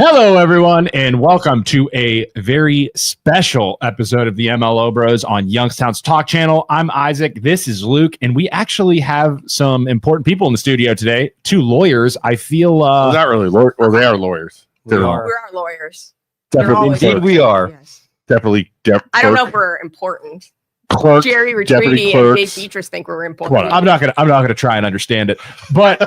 Hello, everyone, and welcome to a very special episode of the MLO Bros on Youngstown's Talk Channel. I'm Isaac. This is Luke, and we actually have some important people in the studio today. Two lawyers. I feel not really lawyers. Well, they are lawyers. We are lawyers. Definitely, indeed, we are. Yes. Definitely. I don't know if we're important. Clerk, Jerry Retreaty and Dave Beatrice think we're important. I'm not gonna try and understand it, but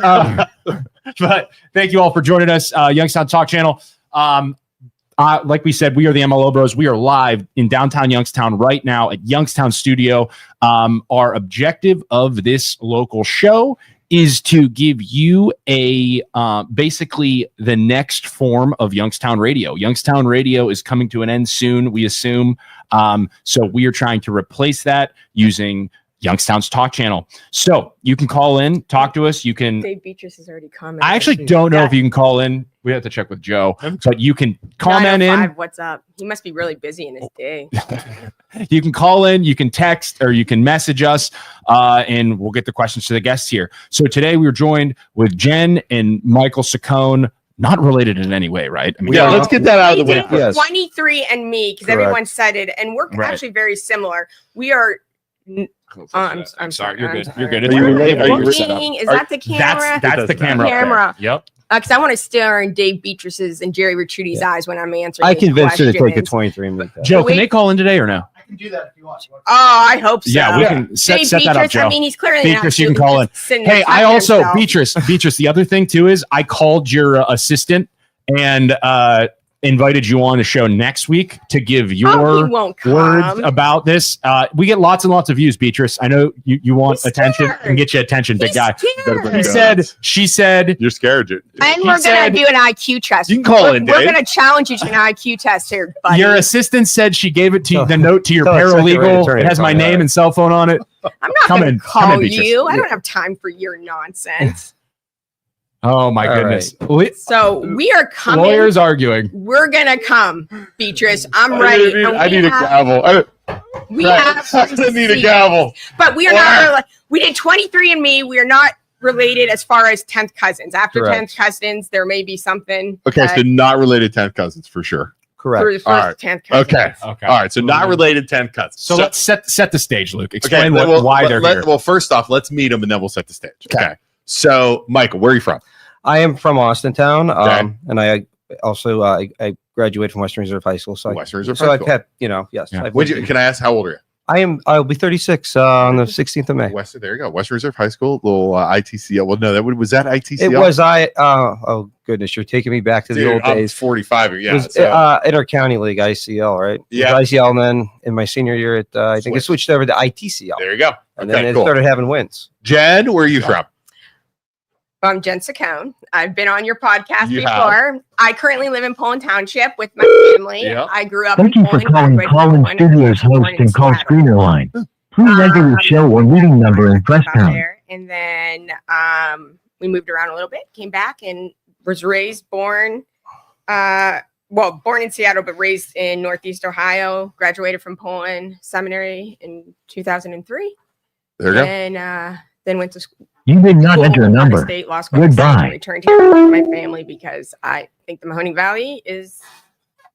but thank you all for joining us, Youngstown Talk Channel. Like we said, we are the MLO Bros. We are live in downtown Youngstown right now at Youngstown Studio. Our objective of this local show is to give you a basically the next form of Youngstown Radio. Youngstown Radio is coming to an end soon, we assume. So we are trying to replace that using Youngstown's Talk Channel. So you can call in, talk to us. You can. Dave Beatrice has already commented. I actually don't know if you can call in. We have to check with Joe, but you can comment in. What's up? He must be really busy in his day. You can call in, you can text, or you can message us, and we'll get the questions to the guests here. So today we were joined with Jen and Michael Ciccone. Not related in any way, right? I mean, yeah, let's get that out of the way. Yes. 23 and me, because everyone said it, and we're actually very similar. We are. I'm sorry. You're good. You're good. Is that the camera? That's the camera. Yep. Because I want to stare in Dave Beatrice's and Jerry Retreaty's eyes when I'm answering. I convinced her to take a 23. Joe, can they call in today or no? I can do that if you want. Oh, I hope so. Yeah, we can set that up, Joe. I mean, he's clearly Beatrice, you can call in. Hey, I also Beatrice. The other thing too is I called your assistant and invited you on the show next week to give your words about this. We get lots and lots of views, Beatrice. I know you want attention and get you attention, big guy. She said you're scared. And we're gonna do an IQ test. You can call in, Dave. We're gonna challenge you to an IQ test here, buddy. Your assistant said she gave it to the note to your paralegal. It has my name and cell phone on it. I'm not gonna call you. I don't have time for your nonsense. Oh my goodness. Right. So we are coming. Lawyers arguing. We're gonna come, Beatrice. I'm ready. I need a gavel. I need a gavel. But we are not. We did 23 and me. We are not related as far as 10th cousins. After 10th cousins, there may be something. Okay, so not related 10th cousins for sure. Correct. For the first 10th cousins. Okay. All right. So not related 10th cousins. So let's set the stage, Luke. Explain why they're here. Well, first off, let's meet them and then we'll set the stage. Okay. So, Michael, where are you from? I am from Austintown, and I also I graduated from Western Reserve High School. So Western Reserve High School. I've kept, yes. Yeah. Can I ask how old are you? I'll be 36 on the 16th of May. There you go. Western Reserve High School, little ITCL. Well, no, was that ITCL? It was oh goodness, you're taking me back to the old days. 45. Yeah. It was Intercounty League ICL, right? Yeah. ICL, and then in my senior year, I think it switched over to ITCL. There you go. And then it started having wins. Jen, where are you from? I'm Jen Ciccone. I've been on your podcast before. I currently live in Poland Township with my family. Yep. I grew up in Poland. Thank you for calling Call-In Studios host and call screener line. Please enter your show or meeting number and press pound. And then we moved around a little bit, came back, and was born in Seattle, but raised in Northeast Ohio. Graduated from Poland Seminary in 2003. There you go. And then went to school. You did not enter a number. State law school. Goodbye. Returned here to my family because I think the Mahoning Valley is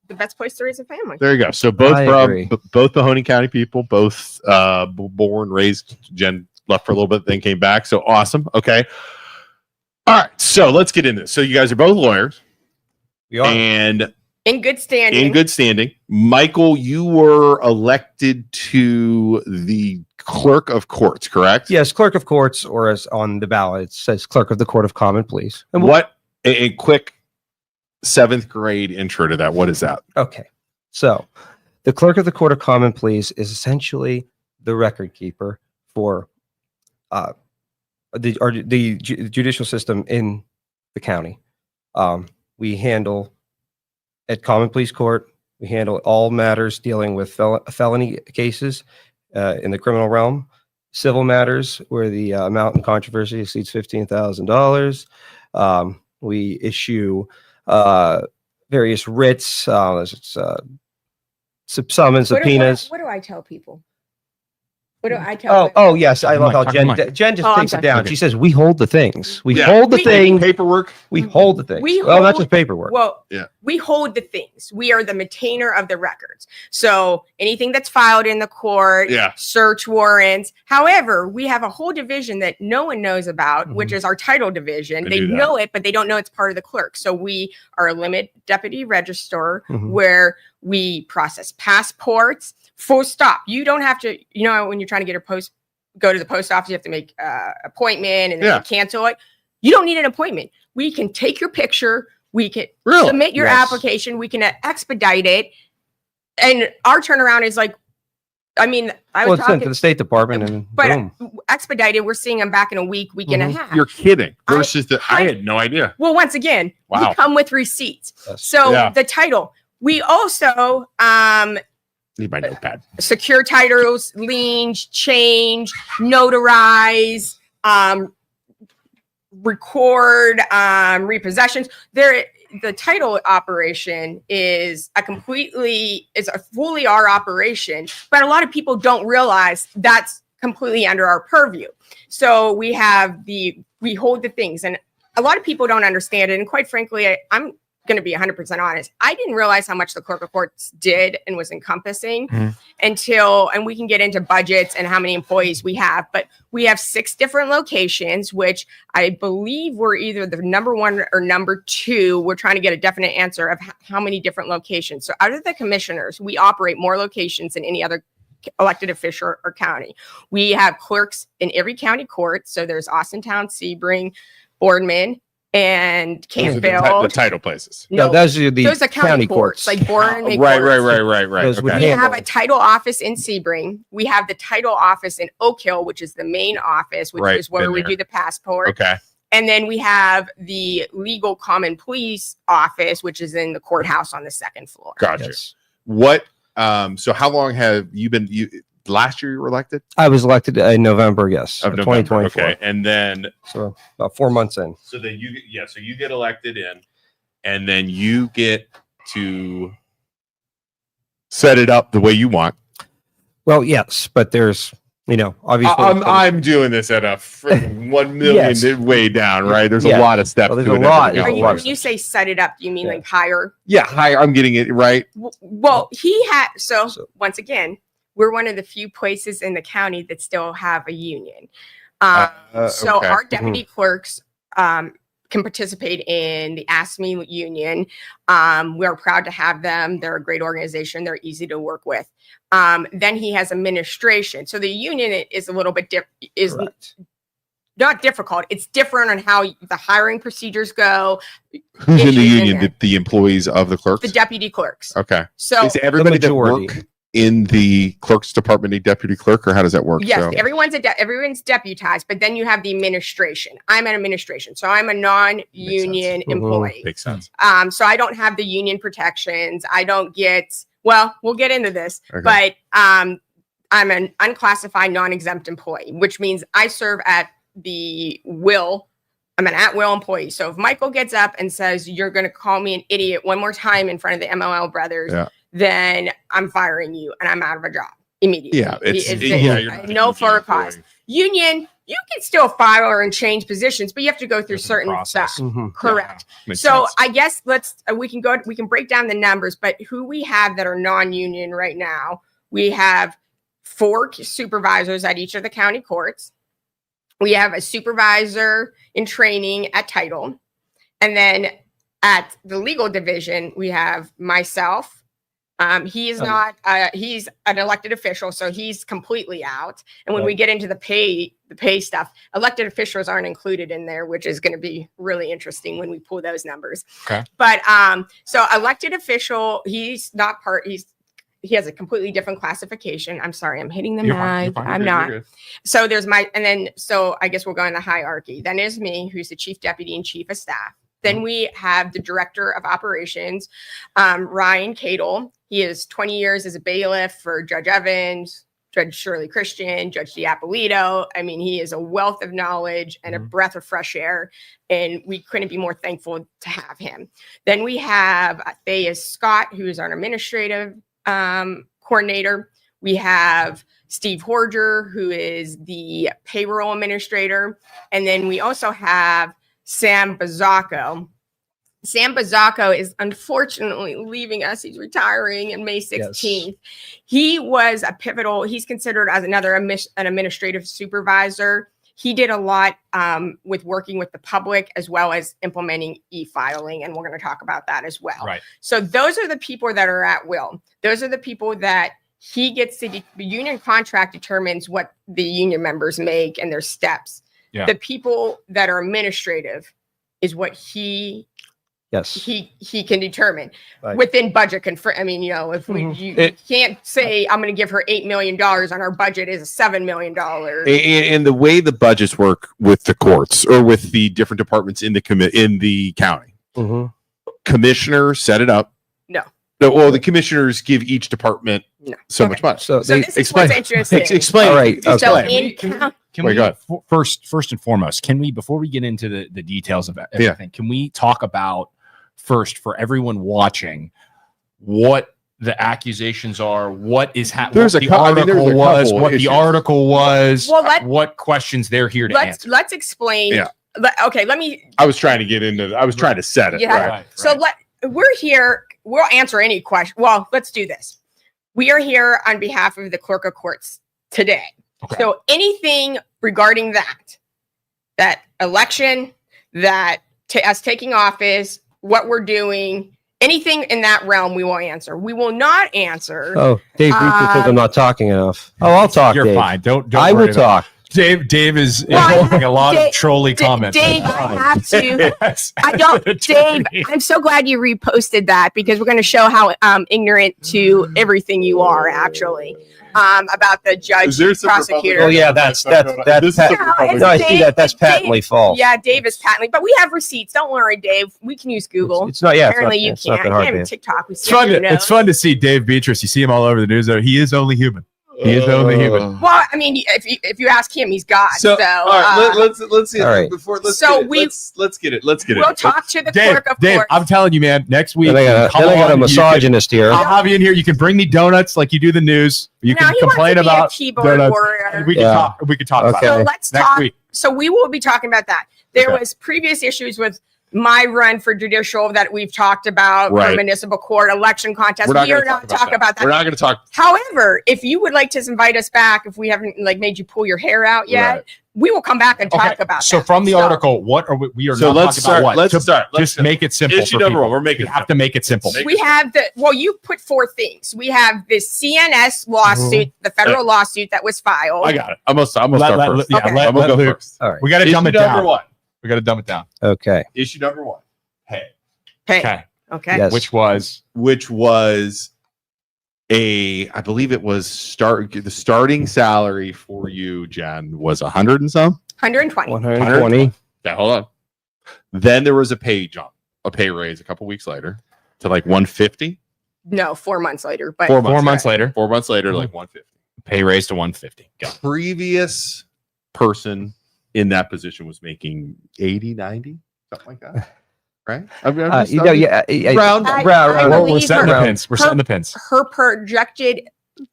the best place to raise a family. There you go. So both Mahoning County people, both born, raised. Jen left for a little bit, then came back. So awesome. Okay. All right. So let's get into this. So you guys are both lawyers. We are. And in good standing. Michael, you were elected to the Clerk of Courts, correct? Yes, Clerk of Courts, or as on the ballot, it says Clerk of the Court of Common Pleas. And what a quick 7th grade intro to that. What is that? Okay. So the Clerk of the Court of Common Pleas is essentially the record keeper for the judicial system in the county. We handle at Common Pleas Court, we handle all matters dealing with felony cases in the criminal realm, civil matters where the amount in controversy exceeds $15,000. We issue various writs, summons, subpoenas. What do I tell people? What do I tell? Oh, yes. I love how Talk to Mike. Jen just Oh, I'm takes it sorry. down. Okay. She says, we hold the things. We Yeah. hold the We- thing. Paperwork. We hold the things. We Well, not hold- just paperwork. Well, Yeah. we hold the things. We are the maintainer of the records. So anything that's filed in the court, Yeah. search warrants. However, we have a whole division that no one knows about, Mhm. which is our title division. I They knew that. know it, but they don't know it's part of the clerk. So we are a limit deputy registrar Mhm. where we process passports. Full stop. You don't have to, when you're trying to get go to the post office, you have to make an appointment and then Yeah. they cancel it. You don't need an appointment. We can take your picture. We can Really? submit your Yes. application. We can expedite it. And our turnaround is like, I Well, was it's sent to talking, the State Department and but boom. expedited, we're seeing them back in a week and a half. You're kidding. I- Versus I had no idea. Well, once again, Wow. we come with receipts. Yes. So Yeah. the title, we also Need my notepad. secure titles, liens, change, notarize, record, repossessions. The title operation is a fully our operation, but a lot of people don't realize that's completely under our purview. So we hold the things, and a lot of people don't understand it. And quite frankly, I'm going to be 100% honest. I didn't realize how much the clerk of courts did and was encompassing Mhm. and we can get into budgets and how many employees we have, but we have 6 different locations, which I believe we're either the number 1 or number 2. We're trying to get a definite answer of how many different locations. So out of the commissioners, we operate more locations than any other elected official or county. We have clerks in every county court. So there's Austintown, Sebring, Boardman, and Those are Campbell. the title places. No, those are the those are county courts, like Boardman. Right. Those would Okay. We handle. have a title office in Sebring. We have the title office in Oak Hill, which is the main office, which Right, is where been we there. do the passport. Okay. And then we have the legal common pleas office, which is in the courthouse on the 2nd floor. Gotcha. Yes. What? So how long have you been? Last year you were elected I was elected in November, yes, of of November. 2024. Okay, and then So about 4 months in. so then so you get elected in, and then you get to set it up the way you want. Well, yes, but there's, obviously. I'm doing this at a 1 million Yes. way down, right? There's Yeah. a lot of steps. Well, there's to a it, lot. everything Are you, else. when you say set it up, do you mean Yeah. like hire? Yeah, hi. I'm getting it right. Well, he had, so So- once again, we're one of the few places in the county that still have a union. So Okay. our deputy clerks can participate in the ASME union. We're proud to have them. They're a great organization. They're easy to work with. Then he has administration. So the union is a little bit Correct. not difficult. It's different on how the hiring procedures go. Who's in the issues in union? there. The employees of the clerks. The deputy clerks. Okay. So Is everybody that majority. work in the clerk's department a deputy clerk, or how does that work? yes, So- everyone's deputized, but then you have the administration. I'm an administration, so I'm a non-union Makes sense. employee. Makes sense. So I don't have the union protections. I don't get. Well, we'll get into this, Okay. but I'm an unclassified, non-exempt employee, which means I serve at the will. I'm an at-will employee. So if Michael gets up and says you're going to call me an idiot one more time in front of the MLO brothers, Yeah. then I'm firing you and I'm out of a job immediately. Yeah, you're not no a for a union cause. employee. Union, you can still fire and change positions, but you have to go through There's a certain process. stuff. Mhm. Correct. Makes So sense. I guess we can break down the numbers, but who we have that are non-union right now, we have 4 supervisors at each of the county courts. We have a supervisor in training at title. And then at the legal division, we have myself. He is not, he's an elected official, so he's completely out. And when we Right. get into the pay stuff, elected officials aren't included in there, which is going to be really interesting when we pull those numbers. Okay. But so elected official, he's not he has a completely different classification. I'm sorry, I'm hitting the You're fine, mic. you're fine. I'm You're not. good. So there's so I guess we'll go in the hierarchy. Then there's me, who's the chief deputy and chief of staff. Then we have the director of operations, Ryan Cadle. He is 20 years as a bailiff for Judge Evans, Judge Shirley Christian, Judge Diapolito. I mean, he is a wealth of knowledge and a breath of fresh air, and we couldn't be more thankful to have him. Then we have Thea Scott, who is our administrative coordinator. We have Steve Horger, who is the payroll administrator. And then we also have Sam Bazzacco. Sam Bazzacco is unfortunately leaving us. He's retiring in May 16th. Yes. He was a pivotal, he's considered as an administrative supervisor. He did a lot with working with the public as well as implementing e-filing. And we're going to talk about that as well. Right. So those are the people that are at will. Those are the people that he gets to, the union contract determines what the union members make and their steps. Yeah. The people that are administrative is what he can determine within budget. I mean, you know, if you can't say I'm going to give her $8 million on our budget is $7 million. And the way the budgets work with the courts or with the different departments in the county, commissioner set it up. No. Well, the commissioners give each department so much money. So this is what's interesting. Explain. All right. Okay. So can we first and foremost, can we, before we get into the details of everything, can we talk about first for everyone watching what the accusations are, what is happening, what the article was, what questions they're here to answer. Let's explain. Yeah. Okay, let me. I was trying to set it. Yeah. Right. So we're here. We'll answer any question. Well, let's do this. We are here on behalf of the clerk of courts today. Okay. So anything regarding that election, us taking office, what we're doing, anything in that realm, we will answer. We will not answer. Oh, Dave Beatrice says I'm not talking enough. Oh, I'll talk. You're Dave. fine. Don't. I will talk. Dave is making a lot of trolly comments. Dave, I have to. Yes. I don't. Dave, I'm so glad you reposted that because we're going to show how ignorant to everything you are actually about the judge, prosecutor. Oh yeah, that's no, I see that. That's patently false. Yeah, Dave is patently, but we have receipts. Don't worry, Dave. We can use Google. It's not. Yeah, apparently you can't. Not that hard, TikTok. It's fun to see Dave Beatrice. You see him all over the news. Though he is only human. He is only human. Well, I mean, if you ask him, he's God. So, all right, let's see. All right. Let's get it. We'll talk to the clerk of Dave, court. I'm telling you, man. Next week, I got a misogynist here. I'll have you in here. You can bring me donuts like you do the news. You can complain about keyboard donuts. warrior. We can talk about it. So let's next talk. Week. So we will be talking about that. There was previous issues with my run for judicial that we've talked about, for municipal court, election contest. We are not talking about that. We're not going to talk. However, if you would like to invite us back, if we haven't made you pull your hair out yet, we will come back and talk about that. So from the article, what are we are not talking about what? Let's start. Just make it simple. Issue number one. We have to make it simple. We have you put four things. We have the CNS lawsuit, the federal lawsuit that was filed. I got it. I'm gonna start first. Yeah, I'm gonna go first. All right. We got to dumb it down. Number one. We got to dumb it down. Okay. Issue number one. Hey. Okay. Yes. Which was I believe it was the starting salary for you, Jen, was 100 and some? 120. 120. Yeah, hold on. Then there was a pay raise a couple weeks later to like 150. No, 4 months later. But 4 months later. 4 months later, like 150. Pay raise to 150. Previous person in that position was making 80, 90, something like that. Right? Round. We're setting the pins. We're setting the pins. Her projected,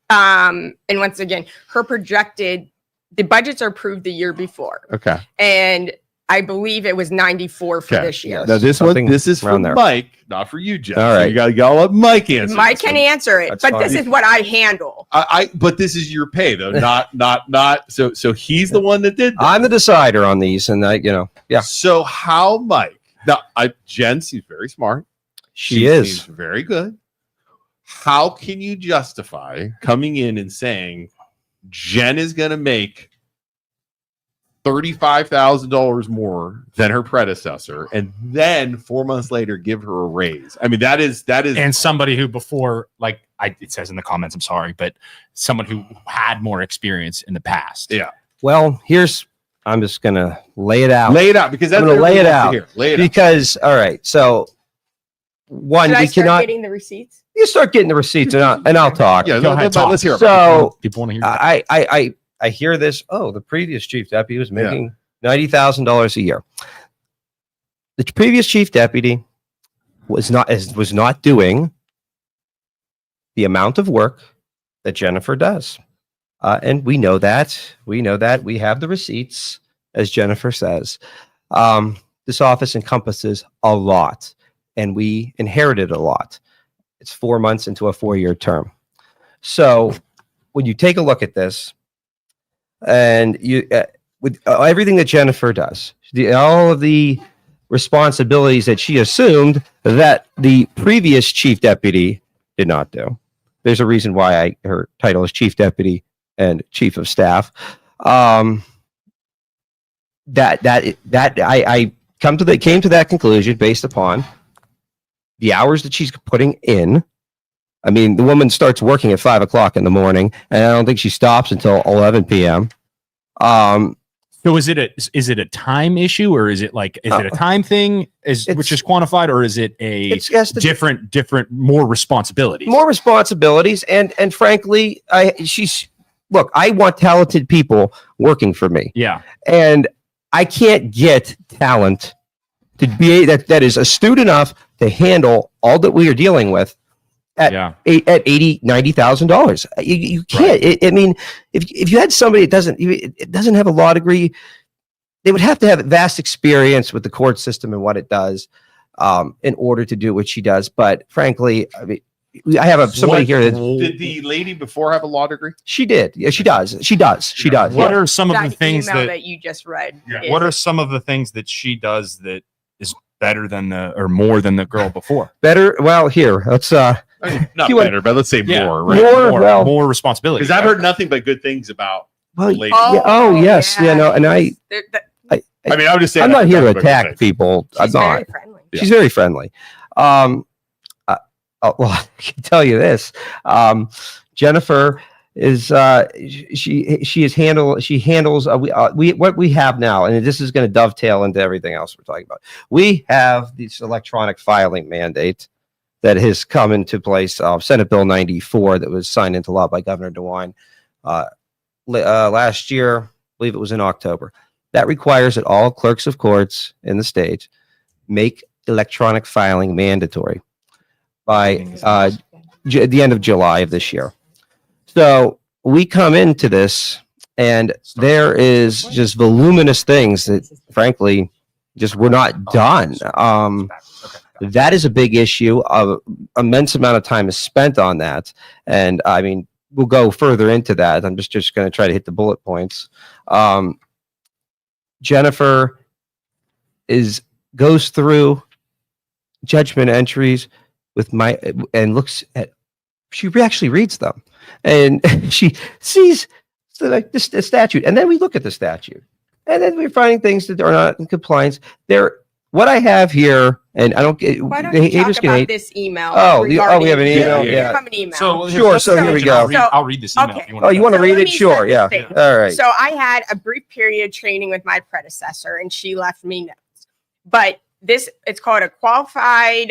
and once again, the budgets are approved the year before. Okay. And I believe it was 94 for this year. Now this is for Mike, not for you, Jeff. All right. So you gotta let Mike answer. Mike can answer it, but this is what I handle. But this is your pay though, not. So he's the one that did that. I'm the decider on these, and yeah. So how, Mike? Now, Jen seems very smart. She is very good. How can you justify coming in and saying Jen is going to make $35,000 more than her predecessor, and then 4 months later give her a raise? I mean, that is, and somebody who before, it says in the comments, I'm sorry, but someone who had more experience in the past. Yeah. Well, I'm just gonna lay it out. Because that's I'm gonna lay it out. Lay it because all right. So one, we cannot getting the receipts. You start getting the receipts, and I'll talk. Yeah, go ahead. Let's hear it. So people want to hear. I hear this. Oh, the previous chief deputy was making $90,000 a year. The previous chief deputy was not doing the amount of work that Jennifer does. And we know that. We have the receipts, as Jennifer says. This office encompasses a lot, and we inherited a lot. It's 4 months into a 4-year term. So when you take a look at this, and you with everything that Jennifer does, all of the responsibilities that she assumed that the previous chief deputy did not do. There's a reason why her title is chief deputy and chief of staff. I came to that conclusion based upon the hours that she's putting in. I mean, the woman starts working at 5 o'clock in the morning, and I don't think she stops until 11 p.m. So is it a time issue, or is it a time thing which is quantified, or is it different more responsibilities? More responsibilities, and frankly, I want talented people working for me. Yeah. And I can't get talent to be that is astute enough to handle all that we are dealing with at $80,000-$90,000. You can't. Right. I mean, if you had somebody that doesn't have a law degree, they would have to have vast experience with the court system and what it does in order to do what she does. But frankly, I mean, I have somebody here that did the lady before have a law degree? She did. Yeah, she does. She does. What are some of the things that you just read? Yeah. What are some of the things that she does that is better than more than the girl before? Better. Well, here let's not better, but let's say more. Right? More responsibility. Because I've heard nothing but good things about the lady. Yes. Yeah, no, and I mean, I would just say I'm not here to attack people. I'm not. She's very friendly. Well, I can tell you this. Jennifer is she handles what we have now, and this is going to dovetail into everything else we're talking about. We have this electronic filing mandate that has come into place, Senate Bill 94, that was signed into law by Governor DeWine last year. I believe it was in October. That requires that all clerks of courts in the state make electronic filing mandatory by the end of July of this year. So we come into this, and there is just voluminous things that, frankly, just were not done. That is a big issue. Immense amount of time is spent on that, and I mean, we'll go further into that. I'm just going to try to hit the bullet points. Jennifer goes through judgment entries she actually reads them, and she sees the statute, and then we look at the statute, and then we're finding things that are not in compliance. What I have here, and I don't get. Why don't you talk about this email? We have an email. Yeah. So here we go. I'll read this email. Okay. You want to read it? Sure. Yeah. All right. So I had a brief period training with my predecessor, and she left me notes. But it's called a qualified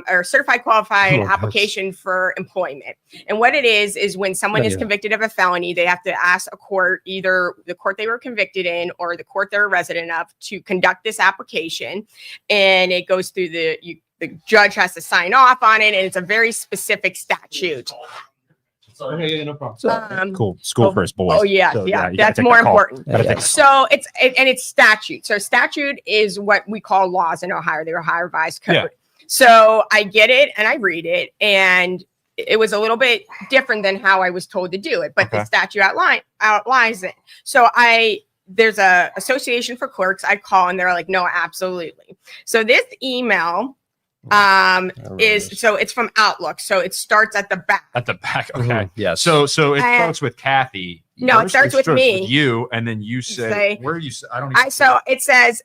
or certified qualified application for employment. And what it is when someone is convicted of a felony, they have to ask a court, either the court they were convicted in or the court they're a resident of, to conduct this application. And it goes through the judge has to sign off on it, and it's a very specific statute. No problem. Cool. School first, boys. Oh yeah, so, that's more important. So it's statute. So statute is what we call laws in Ohio. The Ohio Revised Code. Yeah. So I get it and I read it, and it was a little bit different than how I was told to do it, but the statute outlines it. So there's a association for clerks. I call, and they're like, no, absolutely. So this email it's from Outlook, so it starts at the back. Okay. Yeah. So it starts with Kathy. No, it starts with me. With you, and then you say where you. I don't. So it says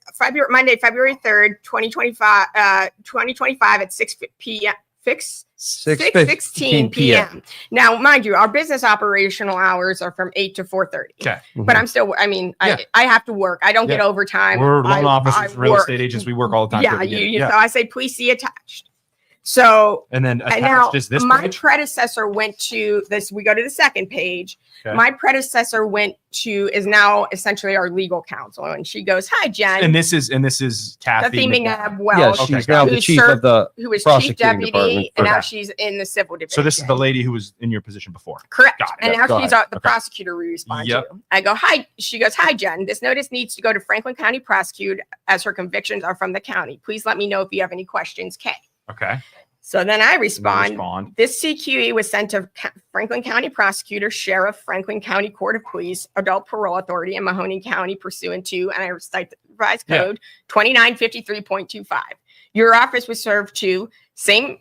Monday, February 3rd, 2025. 2025 at 6 p.m. 6:16 p.m. Now, mind you, our business operational hours are from 8 to 4:30. Okay. But I'm still. I mean, I have to work. I don't get overtime. We're loan officers, real estate agents. We work all the time. Yeah. So I say, please see attached. So And then and now attached is this my page? predecessor went to this. We go to the second page. Okay. My predecessor is now essentially our legal counsel, and she goes, "Hi, Jen." And this is Kathy Kathy McNabb Yes, Welsh, Okay, she's now the who chief served- of the who was chief prosecuting deputy, department. and now Okay. she's in the civil division. So this is the lady who was in your position before. Correct. Got it. And Yep, now go she's ahead. the Okay. prosecutor we respond Yep. to. I go, "Hi." She goes, "Hi, Jen. This notice needs to go to Franklin County Prosecutor as her convictions are from the county. Please let me know if you have any questions, Kay." Okay. So then I And you respond. This CQE was sent to Franklin County Prosecutor, Sheriff, Franklin County Court of Police, Adult Parole Authority, and Mahoning County pursuant to, and I cite the revised Yeah. code 2953.25. Your office was served to same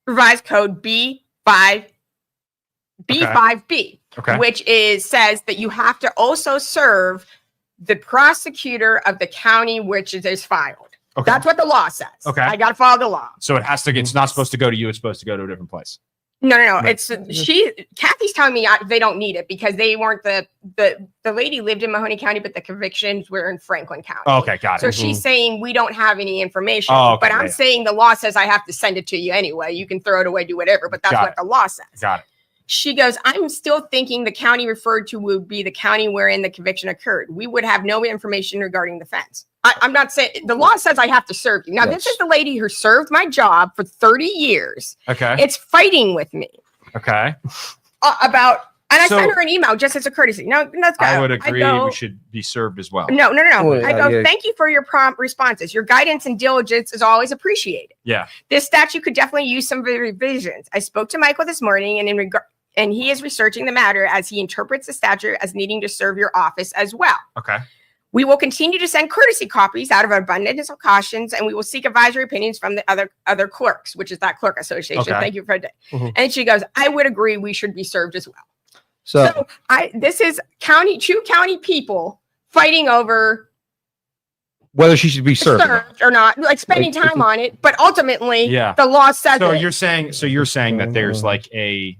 revised code B5B, Okay. which says that you have to also serve the prosecutor of the county which it is filed. Okay. That's what the law says. Okay. I got to follow the law. So it's not supposed to go to you. It's supposed to go to a different place. No. Right. It's Kathy's telling me they don't need it because they weren't the lady lived in Mahoning County, but the convictions were in Franklin County. Oh, okay. Got it. So she's saying we don't have any information, Oh, okay, but I'm yeah. saying the law says I have to send it to you anyway. You can throw it away, do whatever, but that's Got what the law says. Got it. She goes, "I'm still thinking the county referred to would be the county wherein the conviction occurred. We would have no information regarding the fence." I'm not saying the law says I have to serve you. Now, This Yes. is the lady who served my job for 30 years. Okay. It's fighting with me Okay. about, and I So- sent her an email just as a courtesy. No, let's go. I would agree. go, We should be served as well. No. Well, I go, yeah. "Thank you for your prompt responses. Your guidance and diligence is always appreciated. Yeah. This statute could definitely use some revisions. I spoke to Michael this morning, and he is researching the matter as he interprets the statute as needing to serve your office as well. Okay. We will continue to send courtesy copies out of abundance of cautions, and we will seek advisory opinions from the other clerks, which is that clerk association. Okay. Thank you for that." Mhm. And she goes, "I would agree we should be served as well." So So this is two county people fighting over whether she should be served. or not. served or not, like spending Like, time on it, but ultimately Yeah. the law says So it. you're saying that there's like a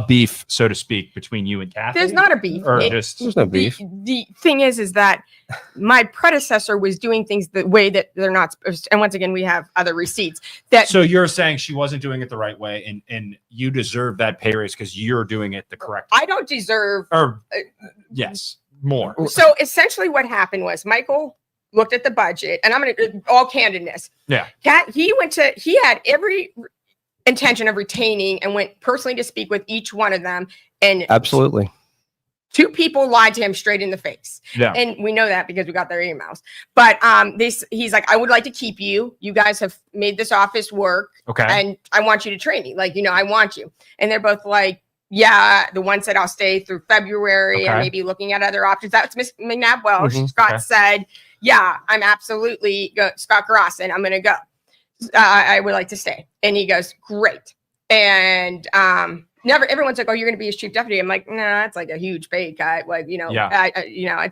beef, so to speak, between you and Kathy? There's not a beef. Or It- just There's no beef. the thing is that my predecessor was doing things the way that they're not supposed to. And once again, we have other receipts that so you're saying she wasn't doing it the right way, and you deserve that pay raise because you're doing it the correct I don't deserve. or yes, more. So essentially what happened was Michael looked at the budget, and I'm going to all candidness. Yeah. He had every intention of retaining and went personally to speak with each one of them. And Absolutely. two people lied to him straight in the face. Yeah. And we know that because we got their emails. But he's like, "I would like to keep you. You guys have made this office work, Okay. and I want you to train me. Like, I want you." And they're both like, "Yeah." The one said, "I'll stay through February and Okay. maybe looking at other options." That's Miss McNabb Welsh. Mhm. Scott Okay. said, "Yeah, I'm absolutely Scott Grosson. I'm going to go. I would like to stay." And he goes, "Great." And everyone's like, "Oh, you're going to be his chief deputy." I'm like, "No, that's like a huge pay cut." Like, Yeah.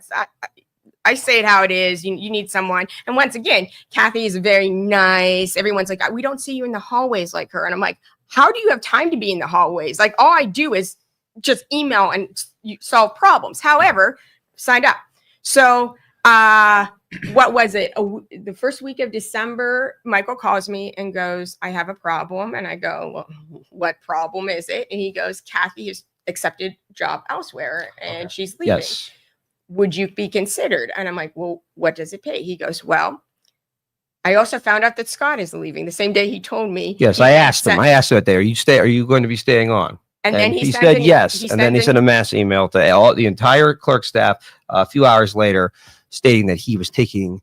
I say it how it is. You need someone. And once again, Kathy is very nice. Everyone's like, "We don't see you in the hallways like her." And I'm like, "How do you have time to be in the hallways? Like, all I do is just email and you solve problems." However, signed up. So, what was it? The first week of December, Michael calls me and goes, "I have a problem." And I go, "Well, what problem is it?" And he goes, "Kathy has accepted job elsewhere and she's leaving. Yes. Would you be considered?" And I'm like, "Well, what does it pay?" He goes, "Well, I also found out that Scott is leaving the same day he told me." Yes, I asked him. I asked him that day, are you going to be staying on? And then he sent said an- yes. And then he sent a mass email to the entire clerk staff a few hours later stating that he was taking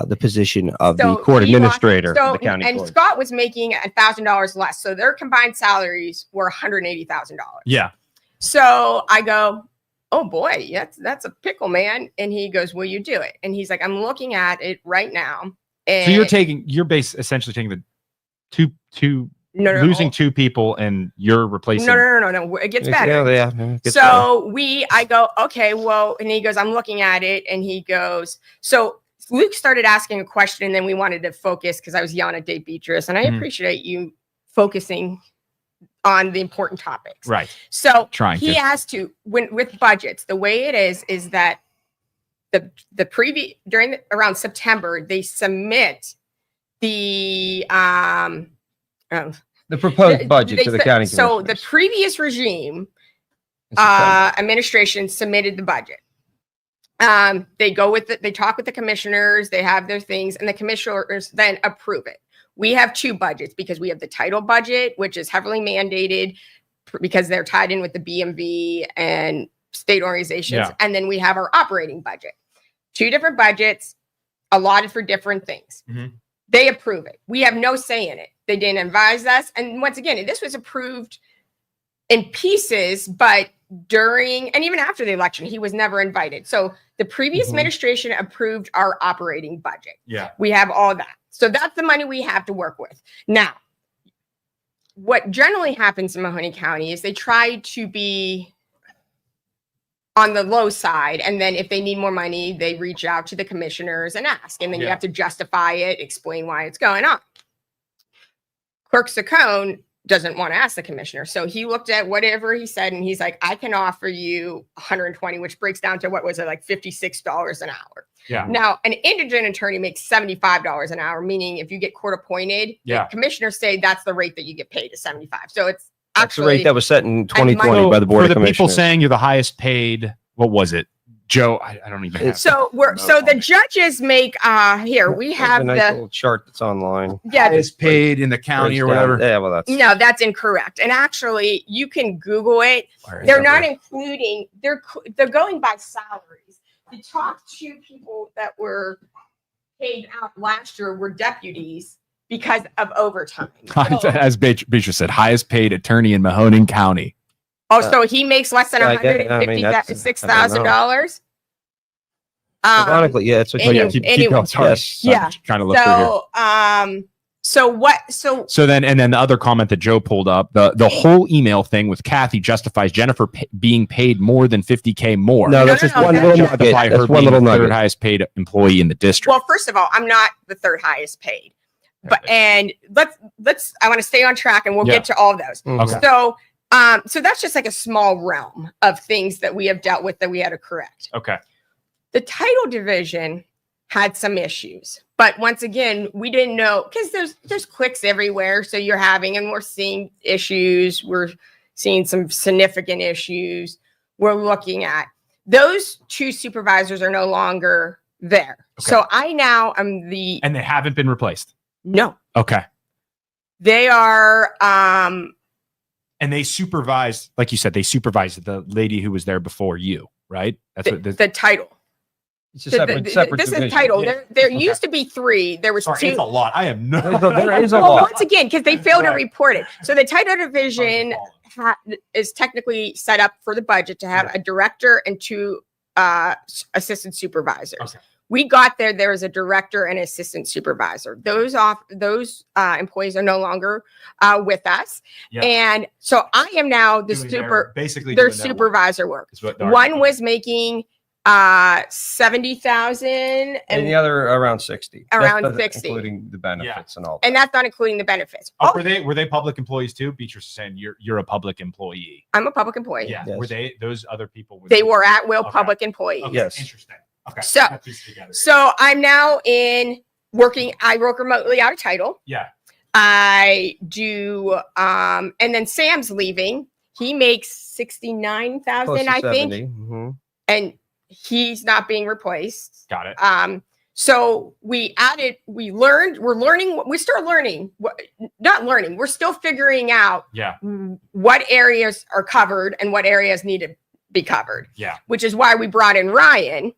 the position of the So court he administrator So, of the county and court. Scott was making $1,000 less. So their combined salaries were $180,000. Yeah. So I go, "Oh boy, that's a pickle, man." And he goes, "Will you do it?" And he's like, "I'm looking at it right now." And So you're essentially taking the two no, losing two people and you're replacing. no. It gets better. Yeah, it gets better. So I go, "Okay, well," and he goes, "I'm looking at it." And he goes, so Luke started asking a question, and then we wanted to focus because I was yelling at Dave Beatrice, and I Mhm. appreciate you focusing on the important topics. Right. So Trying he to. has to, with budgets, the way it is that the around September, they submit the The proposed budget to the county So the commissioners. previous regime In September. administration submitted the budget. They go with it, they talk with the commissioners, they have their things, and the commissioners then approve it. We have two budgets because we have the title budget, which is heavily mandated because they're tied in with the BMV and state organizations. Yeah. And then we have our operating budget. Two different budgets allotted for different things. Mhm. They approve it. We have no say in it. They didn't advise us. And once again, this was approved in pieces, but during and even after the election, he was never invited. So the previous Mhm. administration approved our operating budget. Yeah. We have all that. So that's the money we have to work with. Now, what generally happens in Mahoning County is they try to be on the low side. And then if they need more money, they reach out to the commissioners and ask. And then you Yeah. have to justify it, explain why it's going on. Clerk Ciccone doesn't want to ask the commissioner. So he looked at whatever he said and he's like, I can offer you 120, which breaks down to what was it, like $56 an hour. Yeah. Now, an indigent attorney makes $75 an hour, meaning if you get court appointed, Yeah. the commissioners say that's the rate that you get paid is 75. So it's That's the actually rate that was set in 2020 So by the Board for of the people Commissioners. saying you're the highest paid, what was it? Joe, I don't even have so the judges make here we There's have a nice the little chart that's online. yeah highest paid in the county or Breaks down- whatever. Yeah, well, that's no, that's incorrect. And actually you can Google it. Where is They're that? not including they're going by salaries. The top two people that were paid out last year were deputies because of overtime. So- As Beatrice said, highest paid attorney in Mahoning County. oh, so he makes less than I mean, that's- $156,000. ironically, yeah, it's Any- Yeah, keep anyway, going. Sorry. yes. Sorry, Yeah. trying to look through here. So Then the other comment that Joe pulled up, the whole email thing with Kathy justifies Jennifer being paid more than $50K more. No, No, that's no, just no, one that's little just- nugget. Justify her That's one being little the third nugget. highest paid employee in the district. well, first of all, I'm not the third highest paid. But and let's I want to stay on track and we'll Yeah. get to all those. Mhm. Okay. So that's just like a small realm of things that we have dealt with that we had to correct. Okay. The title division had some issues, but once again, we didn't know because there's clicks everywhere. So you're having and we're seeing issues. We're seeing some significant issues. We're looking at those two supervisors are no longer there. Okay. So I now am And they haven't been replaced. no, Okay. they are And they supervise, like you said, they supervise the lady who was there before you, right? That's what the title. It's a The- separate, the- separate this division. is title. Yeah. There Okay. used to be three. There was Sorry, two. it's a lot. I am no. There is a Well, lot. once again, because they failed to Right. report it. So the title division is technically set up for the budget to have Yeah. a director and two assistant supervisors. Okay. We got there. There was a director and assistant supervisor. Those employees are no longer with us, Yeah. and so I am now the basically their doing their work, supervisor work. is what Darcy One said. was making 70,000 And the other around 60. Around That's 60. including the benefits and all. and that's not including the benefits. Oh, Oh, were they public employees too? Beatrice is saying you're a public employee. I'm a public employee. Yeah. Yes. Were they those other people? They were at will Okay. public employees. Okay, Yes. Interesting. Okay. So- that piece together. So I'm now I work remotely out of title. Yeah. I do and then Sam's leaving. He makes Close 69,000, to I think. 70. Mhm. And he's not being replaced. Got it. So we're still learning, we're still figuring out Yeah. what areas are covered and what areas need to be covered, Yeah. which is why we brought in Ryan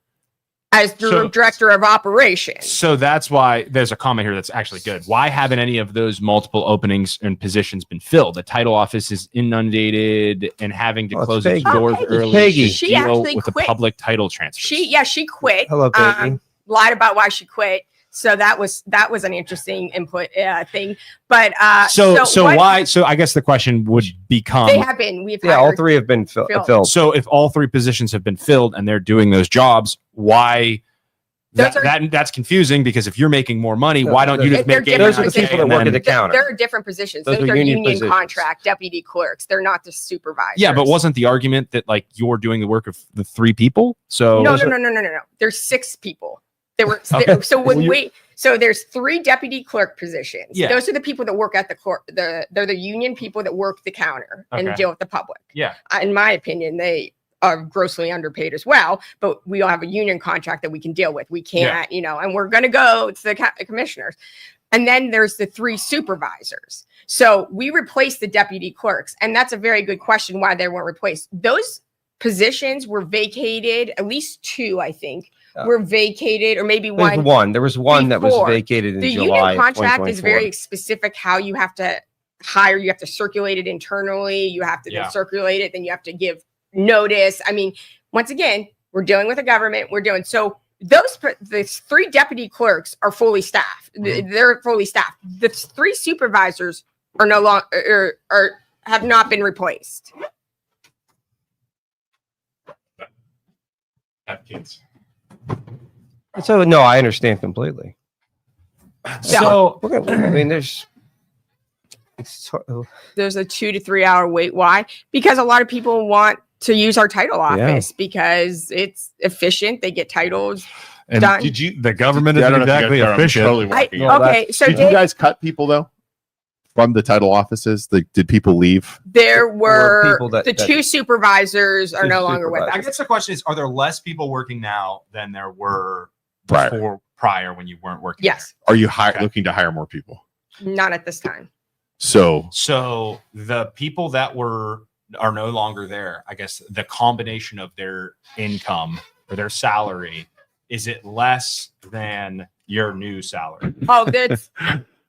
as the So- director of operations. So that's why there's a comment here that's actually good. Why haven't any of those multiple openings and positions been filled? The title office is inundated and having to Oh, it's close its Peggy. doors Peggy. early Peggy. to She deal actually with the quit. public title transfer. She quit. Hello, Peggy. Lied about why she quit. So that was an interesting input thing. But So what- why? So I guess the question would become: they have been? We've Yeah, all hired- three have been filled. filled. so if all three positions have been filled and they're doing those jobs, why? Those are- That's confusing because if you're making more money, why don't you just They're make different Those are the positions. people that work at the counter. There are different positions. Those Those are are union union positions. contract deputy clerks. They're not the supervisors. Yeah, but wasn't the argument that like you're doing the work of the three people? So No. There's 6 people. There were Okay. so when Well, we So there's 3 deputy clerk positions. Yeah. Those are the people that work at the court. They're the union people that work the counter and Okay. deal with the public. Yeah. In my opinion, they are grossly underpaid as well, but we all have a union contract that we can deal with. We can't, and we're going to go to the commissioners. And then there's the 3 supervisors. So we replaced the deputy clerks. And that's a very good question why they weren't replaced. Those positions were vacated, at least 2, I think, were vacated, or maybe one. There was one that was before. vacated in The July union of contract is 2024. very specific how you have to hire. You have to circulate it internally. You have to then circulate it. Then you have to give notice. I mean, once again, we're dealing with a government. The 3 deputy clerks are fully staffed. They're fully staffed. The 3 supervisors are no longer have not been replaced. Have kids. So no, I understand completely. So I mean, there's a 2 to 3 hour wait. Why? Because a lot of people want to use our title office because it's efficient. They get titles And done. did you? The government Yeah, I isn't don't know if you exactly guys are. I'm efficient. totally walking in. Okay, so Did you guys cut people though from the title offices? Did people leave? there were people that- the 2 supervisors are Two no longer with supervisors. I us. guess the question is, are there less people working now than there were Prior. prior when you weren't working? Yes, Are you Okay. looking to hire more people? not at this time. So So the people that are no longer there, I guess the combination of their income or their salary, is it less than your new salary? Oh, that's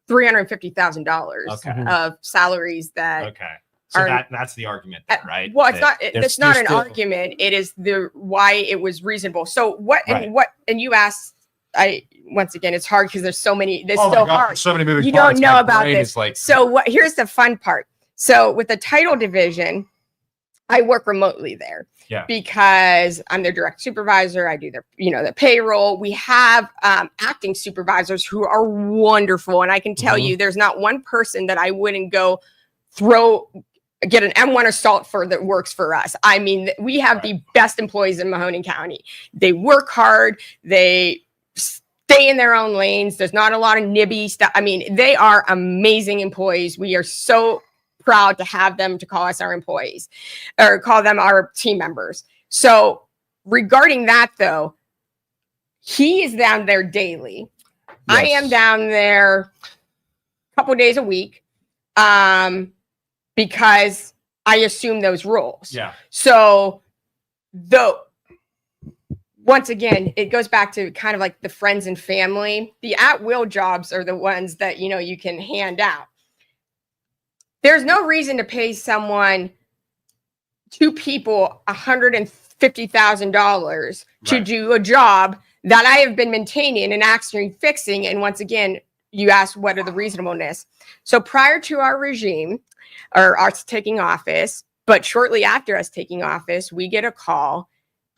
$350,000 Okay. of salaries that. Okay. So Are- that's the argument then, right? Well, it's That not. there's- It's not there's an still- argument. It is the why it was reasonable. So what? Right. And you asked. Once again, it's hard because there's so many. It's Oh my so God, hard. there's so many moving You parts. don't know My about brain this. is like, So what? Here's the fun part. So with the title division, I work remotely there. Yeah. Because I'm their direct supervisor. I do the payroll. We have acting supervisors who are wonderful, and I can tell you, there's not one person that I wouldn't go get an M1 assault for that works for us. I mean, we have the best employees in Mahoning County. They work hard. They stay in their own lanes. There's not a lot of nibby stuff. I mean, they are amazing employees. We are so proud to have them to call us our employees or call them our team members. So regarding that, though, he is down there daily. I am down there a couple days a week because I assume those roles. yeah. So once again, it goes back to kind of like the friends and family. The at-will jobs are the ones that, you can hand out. There's no reason to pay 2 people $150,000 to do a job that I have been maintaining and actually fixing. And once again, you asked what are the reasonableness. So prior to our regime or us taking office, but shortly after us taking office, we get a call.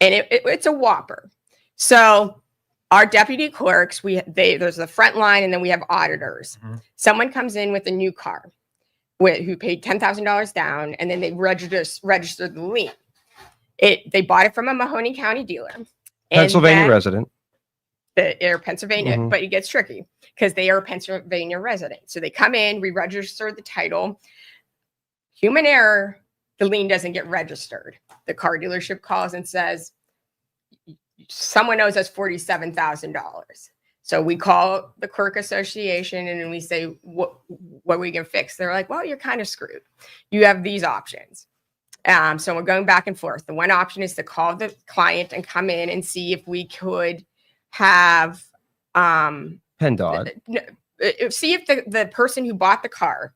And it's a whopper. So our deputy clerks, there's the front line, and then we have auditors. Mhm. Someone comes in with a new car who paid $10,000 down, and then they registered the lien. They bought it from a Mahoning County dealer. Pennsylvania resident. They're Pennsylvania, Mhm. but it gets tricky because they are a Pennsylvania resident. So they come in, we register the title. Human error, the lien doesn't get registered. The car dealership calls and says, someone owes us $47,000. So we call the Clerk Association and we say, what we can fix? They're like, well, you're kind of screwed. You have these options. So we're going back and forth. The one option is to call the client and come in and see if we could have PennDOT. see if the person who bought the car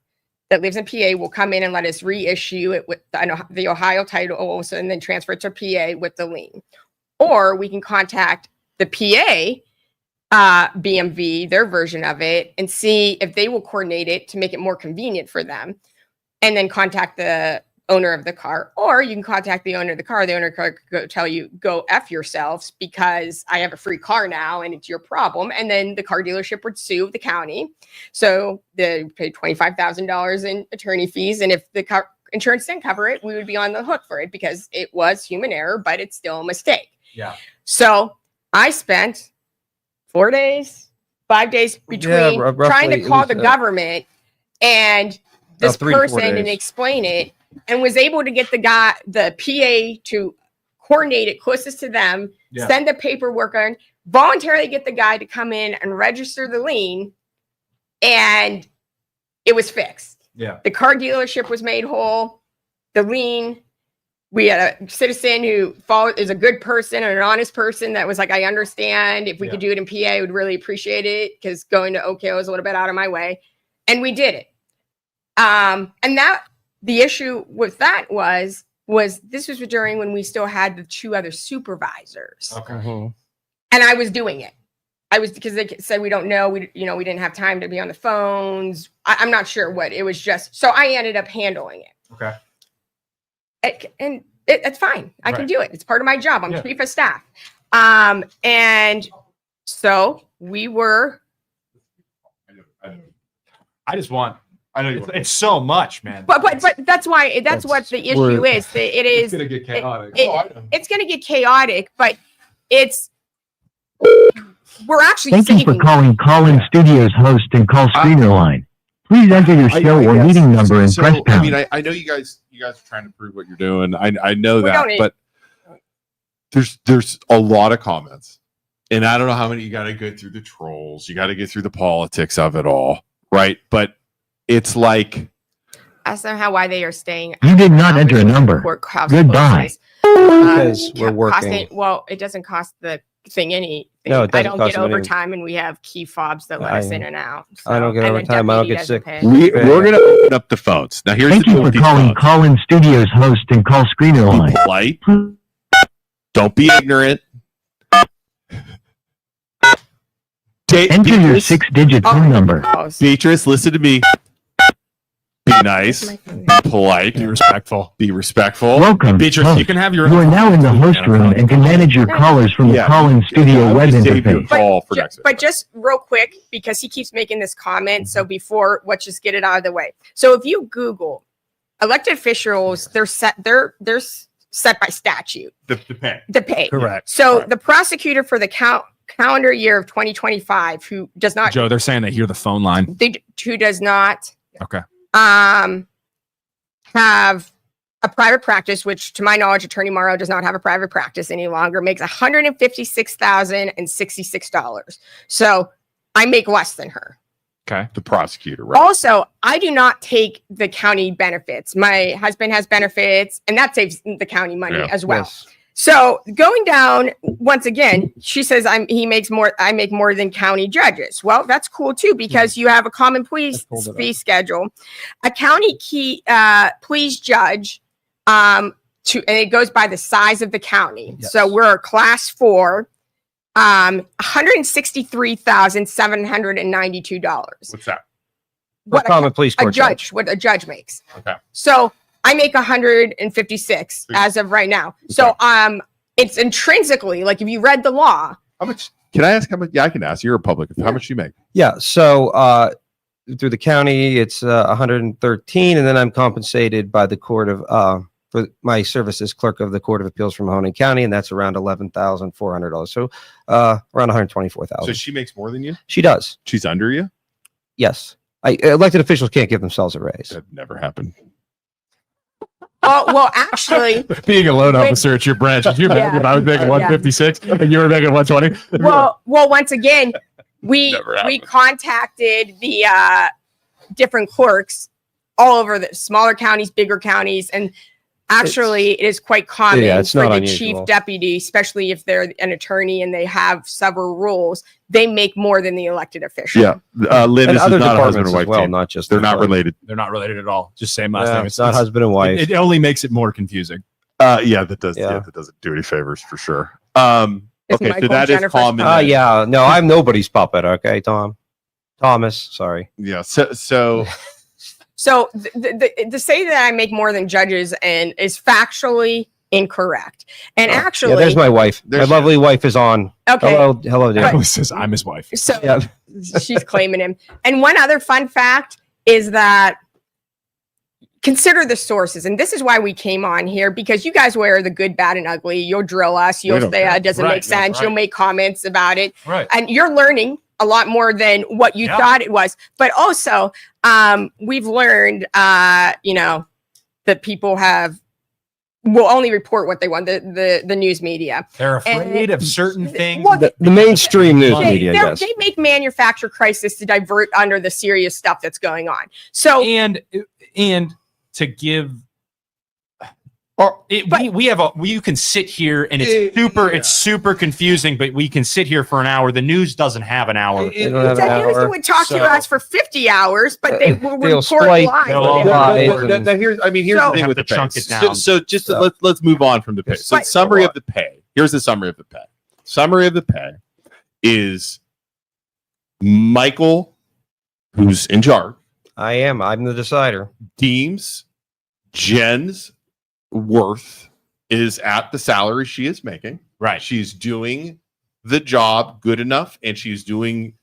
that lives in PA will come in and let us reissue it with the Ohio title also, and then transfer it to PA with the lien. Or we can contact the PA BMV, their version of it, and see if they will coordinate it to make it more convenient for them, and then contact the owner of the car. Or you can contact the owner of the car. The owner could tell you, go F yourselves because I have a free car now and it's your problem. And then the car dealership would sue the county. So they paid $25,000 in attorney fees. And if the car insurance didn't cover it, we would be on the hook for it because it was human error, but it's still a mistake. Yeah. So I spent 4 days, 5 days between roughly, trying to it call was, the government and this 3 to 4 person and days. explain it, and was able to get the PA to coordinate it closest to them, send the paperwork on, voluntarily get the guy to come in and register the lien, and it was fixed. Yeah. The car dealership was made whole. The lien, we had a citizen who is a good person and an honest person that was like, I understand. If we could do it in PA, I would really appreciate it, because going to OKO is a little bit out of my way. And we did it. And that the issue with that was this was during when we still had the 2 other supervisors. Okay. And I was doing it. Because they said, we don't know. We didn't have time to be on the phones. I'm not sure what it was, just, so I ended up handling it. Okay. And it's fine. I can do it. It's part of my job. I'm chief of staff. And so we were. I just want. I know it's so much, man. But that's why that's what the issue is. It is. It's gonna get chaotic. It's gonna get chaotic, but we're actually Thank you for saving. calling Call-In Studios host and call screener line. Please enter your show or guess. meeting number and press I pound. mean, I know you guys are trying to prove what you're doing. I know We that, don't need- but there's a lot of comments, and I don't know how many you got to go through the trolls. You got to get through the politics of it all, right? But it's like, That's somehow why they are staying. You did not out enter a because number. courthouse Goodbye. closes. Because we're working. Well, it doesn't cost the thing anything. No, it I doesn't don't cost get them anything. overtime, and we have key fobs that let us in and out. I don't get and the overtime. I don't deputy get sick. doesn't pay. we're going to open up the phones. Now, here's Thank the you deal for with these calling phones. Call-In Studios host and call screener Be line. polite. Don't be ignorant. Enter your Beatrice, 6-digit Oh, phone number. close. Beatrice, listen to me. Be nice. My phone. Be polite. Be respectful. Be respectful. Welcome, Beatrice, host. you can have your. You are now in the host room and can manage your callers from the Yeah. Call-In Studio I web would save you a interface. call for next But just real quick, because he keeps making this comment, so before, let's just get it out of the way. So if you Google elected officials, they're set by statute the pay. to pay. Correct. So Correct. the prosecutor for the calendar year of 2025, who does not Joe, they're saying they hear the phone line. who does not Okay. have a private practice, which to my knowledge, Attorney Morrow does not have a private practice any longer, makes $156,066. So I make less than her. Okay. The prosecutor, right? Also, I do not take the county benefits. My husband has benefits, and that saves the county money Yeah. as well. Yes. So going down once again, she says I make more than county judges. Well, that's cool too, because you have a common pleas pulled it up. fee schedule, a county pleas judge, and it goes by the size of the county. Yes. So we're a class 4, $163,792. What's that? What Common police a court judge, what a judge makes. Okay. So I make 156 as of right now. So it's intrinsically, like if you read the law, How much? Can I ask how much? Yeah, I can ask. You're a public. How much do you make? Yeah. So through the county, it's 113, and then I'm compensated by the court of for my service as clerk of the Court of Appeals for Mahoning County, and that's around $11,400. So around $124,000. So she makes more than you? She does. She's under you? Yes. Elected officials can't give themselves a raise. That never happened. well, actually, Being a loan officer at your branch, if you imagine I was making 156 and you were making 120. well, once again, we Never happened. contacted the different clerks all over the smaller counties, bigger counties, and actually, it is quite common Yeah, it's for not the unusual. chief deputy, especially if they're an attorney and they have several rules, they make more than the elected official. Yeah. Lynn, And this is other not a husband departments and as wife well, team. not just They're the not clerk. related. They're not related at all. Just same last Yeah, name. it's not husband and wife. It only makes it more confusing. Yeah, that does. Yeah. Yeah, that doesn't do any favors for sure. Is Okay, so Michael that is Jennifer's common. puppet? Yeah. No, I'm nobody's puppet. Okay, Thomas. Sorry. Yeah. So So to say that I make more than judges and is factually incorrect. And actually, Yeah, there's my wife. There's my lovely wife is on. okay, Hello, dear. It says I'm his wife. so Yeah. she's claiming him. And one other fun fact is that consider the sources. And this is why we came on here, because you guys wear the good, bad, and ugly. You'll drill us. You'll don't say care. it doesn't Right, make sense. that's You'll right. make comments about it. Right. And you're learning a lot more than what you thought it was. But also, we've learned, you know, that people will only report what they want, the news media. They're afraid of certain things. Well, The mainstream news media does. They make manufacture crisis to divert under the serious stuff that's going on. So and to give, you can sit here and it's super confusing, but we can sit here for an hour. The news doesn't have an hour. The news would talk to us for 50 hours, but they will report splice, live. Now here's the thing with the pay. chunk it down. So let's move on from the pay. So summary of the pay. Here's the summary of the pay. Summary of the pay is Michael, who's in charge, I'm the decider. deems Jen's worth is at the salary she is making. Right. She's doing the job good enough, and she's doing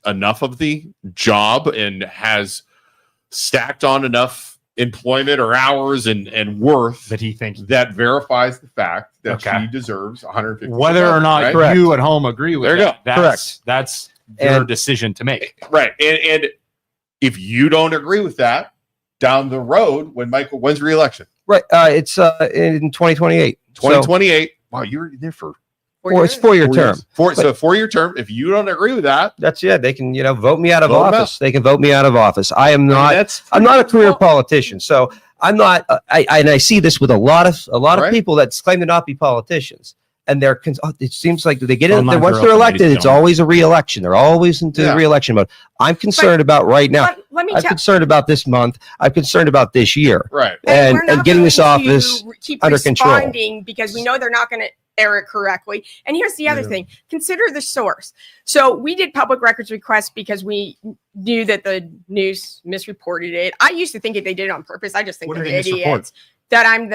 enough of the job and has stacked on enough employment or hours and worth that he thinks that verifies the fact that she deserves 150. whether or not right? you at home agree with There you that. go. That's your decision to make. Right. And if you don't agree with that, down the road, when Michael wins re-election, Right. It's in 2028. 2028. Wow, you were there for It's 4-year term. So 4-year term. If you don't agree with that, That's it. They can, vote me out of Vote 'em office. They can vote me out of office. I'm not a career politician. So I'm not, I see this with a lot of Right. people that claim to not be politicians. And it seems like they get in, Online once for they're open, elected, ladies it's and always a re-election. They're always into the re-election mode. I'm concerned about right now. Let me I'm tell concerned about this month. I'm concerned about this year. right. we're And not getting this going to office keep under control. responding because we know they're not going to air it correctly. And here's the other thing: consider the source. So we did public records requests because we knew that the news misreported it. I used to think they did it on purpose. I just think What they're did they misreport? idiots. That I'm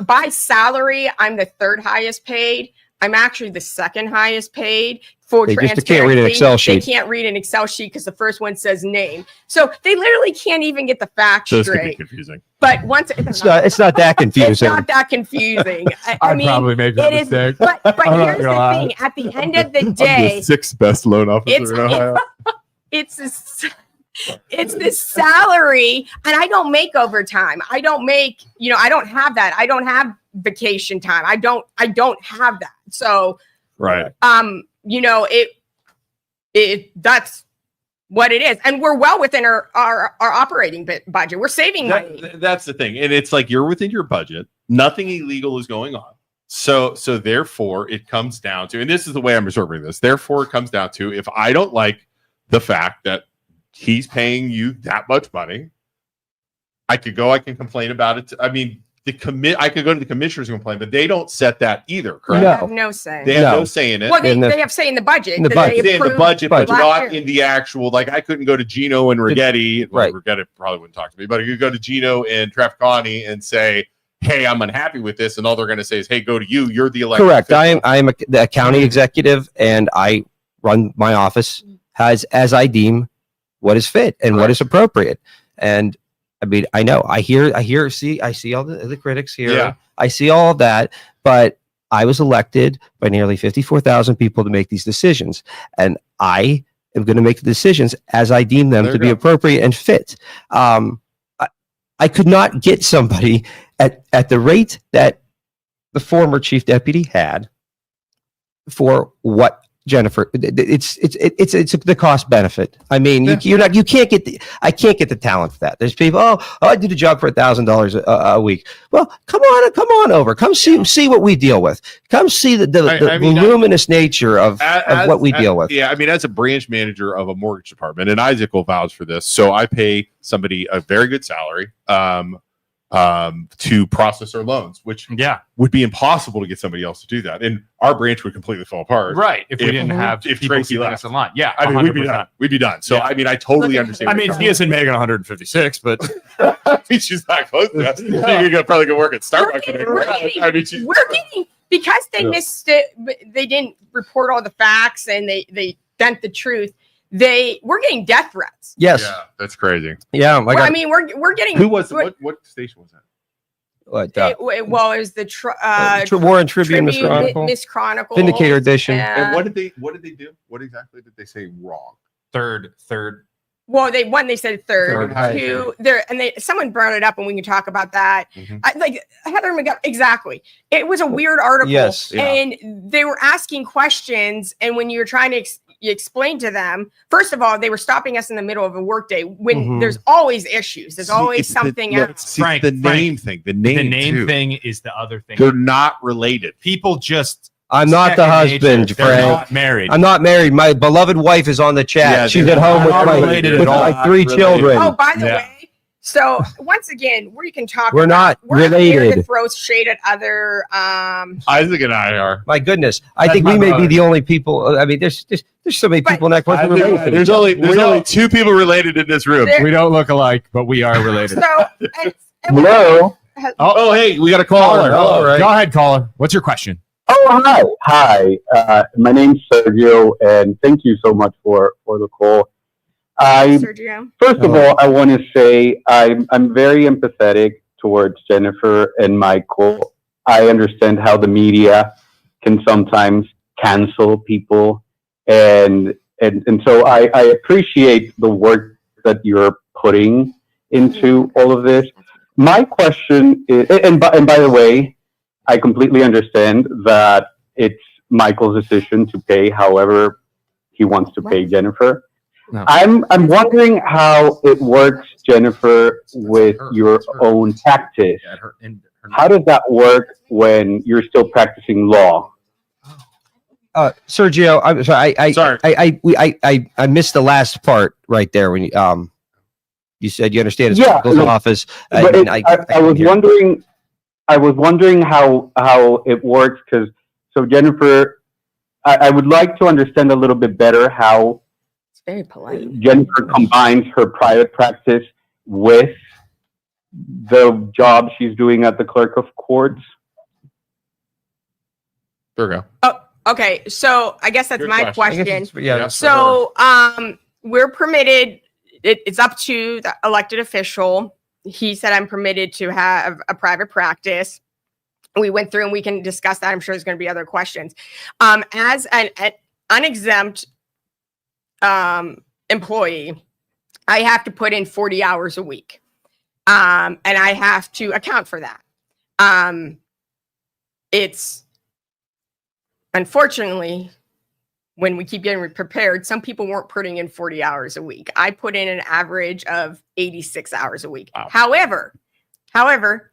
by salary, I'm the third highest paid. I'm actually the second highest paid. For They transparency, just can't read an Excel sheet. They can't read an Excel sheet because the first one says name. So they literally can't even get the facts So this could be straight. confusing. But once It's not that confusing. it's not that confusing. I mean, probably make that it is. mistake. But I'm not here's the gonna lie. thing: at the end of the day, sixth best loan officer in Ohio. it's this salary, and I don't make overtime. I don't make. I don't have that. I don't have vacation time. I don't have that. So Right. that's what it is, and we're well within our operating budget. We're saving money. That's the thing. And it's like you're within your budget. Nothing illegal is going on. So therefore it comes down to, and this is the way I'm observing this. Therefore it comes down to, if I don't like the fact that he's paying you that much money, I can complain about it. I mean, I could go to the commissioners and complain, but they don't set that either, correct? They have no say. They have no say in it. Well, they have say in the budget. In the that budget. they They have the approved budget, but last not year. in the actual. Like, I couldn't go to Gino and Rigetti. Right. Rigetti probably wouldn't talk to me, but I could go to Gino and Traficani and say, "Hey, I'm unhappy with this," and all they're going to say is, "Hey, go to you. You're the elected." Correct. official." I am the county executive, and I run my office as I deem what is fit and what is appropriate. And I mean, I know, I see all the critics here. Yeah. I see all of that, but I was elected by nearly 54,000 people to make these decisions, and I am going to make the decisions as I deem them There to you be go. appropriate and fit. I could not get somebody at the rate that the former chief deputy had for what Jennifer, it's the cost benefit. I mean, I can't get the talent for that. There's people, I do the job for $1,000 a week. Well, come on over. Come see what we deal with. Come see the voluminous nature of what we deal with. Yeah, I mean, as a branch manager of a mortgage department, and Isaac will vouch for this. So I pay somebody a very good salary to process our loans, which would be impossible to get somebody else to do that, and our branch would completely fall apart. Right. If we didn't have if people Tracy keeping left us in line. Yeah. I mean, we'd 100%. be done. So Yeah. I mean, I totally understand. I mean, he isn't making 156, but I mean, she's not close to that. You could probably go work at Starbucks. I mean, We're getting, because they missed it, they didn't report all the facts, and they bent the truth. We're getting death threats. Yes. yeah, that's crazy. Yeah. I mean, we're getting. Who was what station was that? What, It was the War and Tribune, Miss Tribune, Chronicle, Miss Chronicle, Vindicator Edition. And what did they do? What exactly did they say wrong? Third. Well, they said third. Third. Two, there, and someone brought it up, and we can talk about that. Mhm. Heather McGuff, exactly. It was a weird article. Yes. Yeah. And they were asking questions, and when you're trying to explain to them, first of all, they were stopping us in the middle of a workday when Mhm. there's always issues. There's always it's the- something look, else. see, Frank, the Frank, name thing. The name, The name too. thing is the other thing. They're not related. People just. I'm not the second husband, nature. They're Frank. not married. I'm not married. My beloved wife is on the chat. Yeah, She's they're at home with not my, related with at all. my 3 Not children. Oh, by the Yeah. way, so once again, we can talk. We're not we're here to related. throw shade at other. Isaac and I are. My goodness, I That's think my we may be brother. the only people. I mean, there's so many But- people in that question related. There's only 2 people related in this room. There- We don't look alike, but we are related. So, and Hello. Oh, hey, we got a caller. All right. Go ahead, caller. What's your question? Oh, hi. My name's Sergio, and thank you so much for the call. Sergio. First of all, I want to say I'm very empathetic towards Jennifer and Michael. I understand how the media can sometimes cancel people, and so I appreciate the work that you're putting into all of this. My question is, and by the way, I completely understand that it's Michael's decision to pay however he wants to pay Jennifer. No. I'm wondering how it works, Jennifer, with your own practice. Yeah, How does that work when you're still practicing law? Sergio, I'm sorry. Sorry. I missed the last part right there when you said you understand it's Yeah, Michael's look, office. But and I couldn't was hear. wondering. I was wondering how it works because Jennifer, I would like to understand a little bit better how It's very polite. Jennifer combines her private practice with the job she's doing at the Clerk of Courts. There we go. Oh, okay. So I guess that's Good my question. I guess question. it's- yeah, that's for her. So we're permitted. It's up to the elected official. He said I'm permitted to have a private practice. We went through and we can discuss that. I'm sure there's going to be other questions. As an unexempt employee, I have to put in 40 hours a week. And I have to account for that. It's unfortunately, when we keep getting prepared, some people weren't putting in 40 hours a week. I put in an average of 86 hours a week. Wow. However,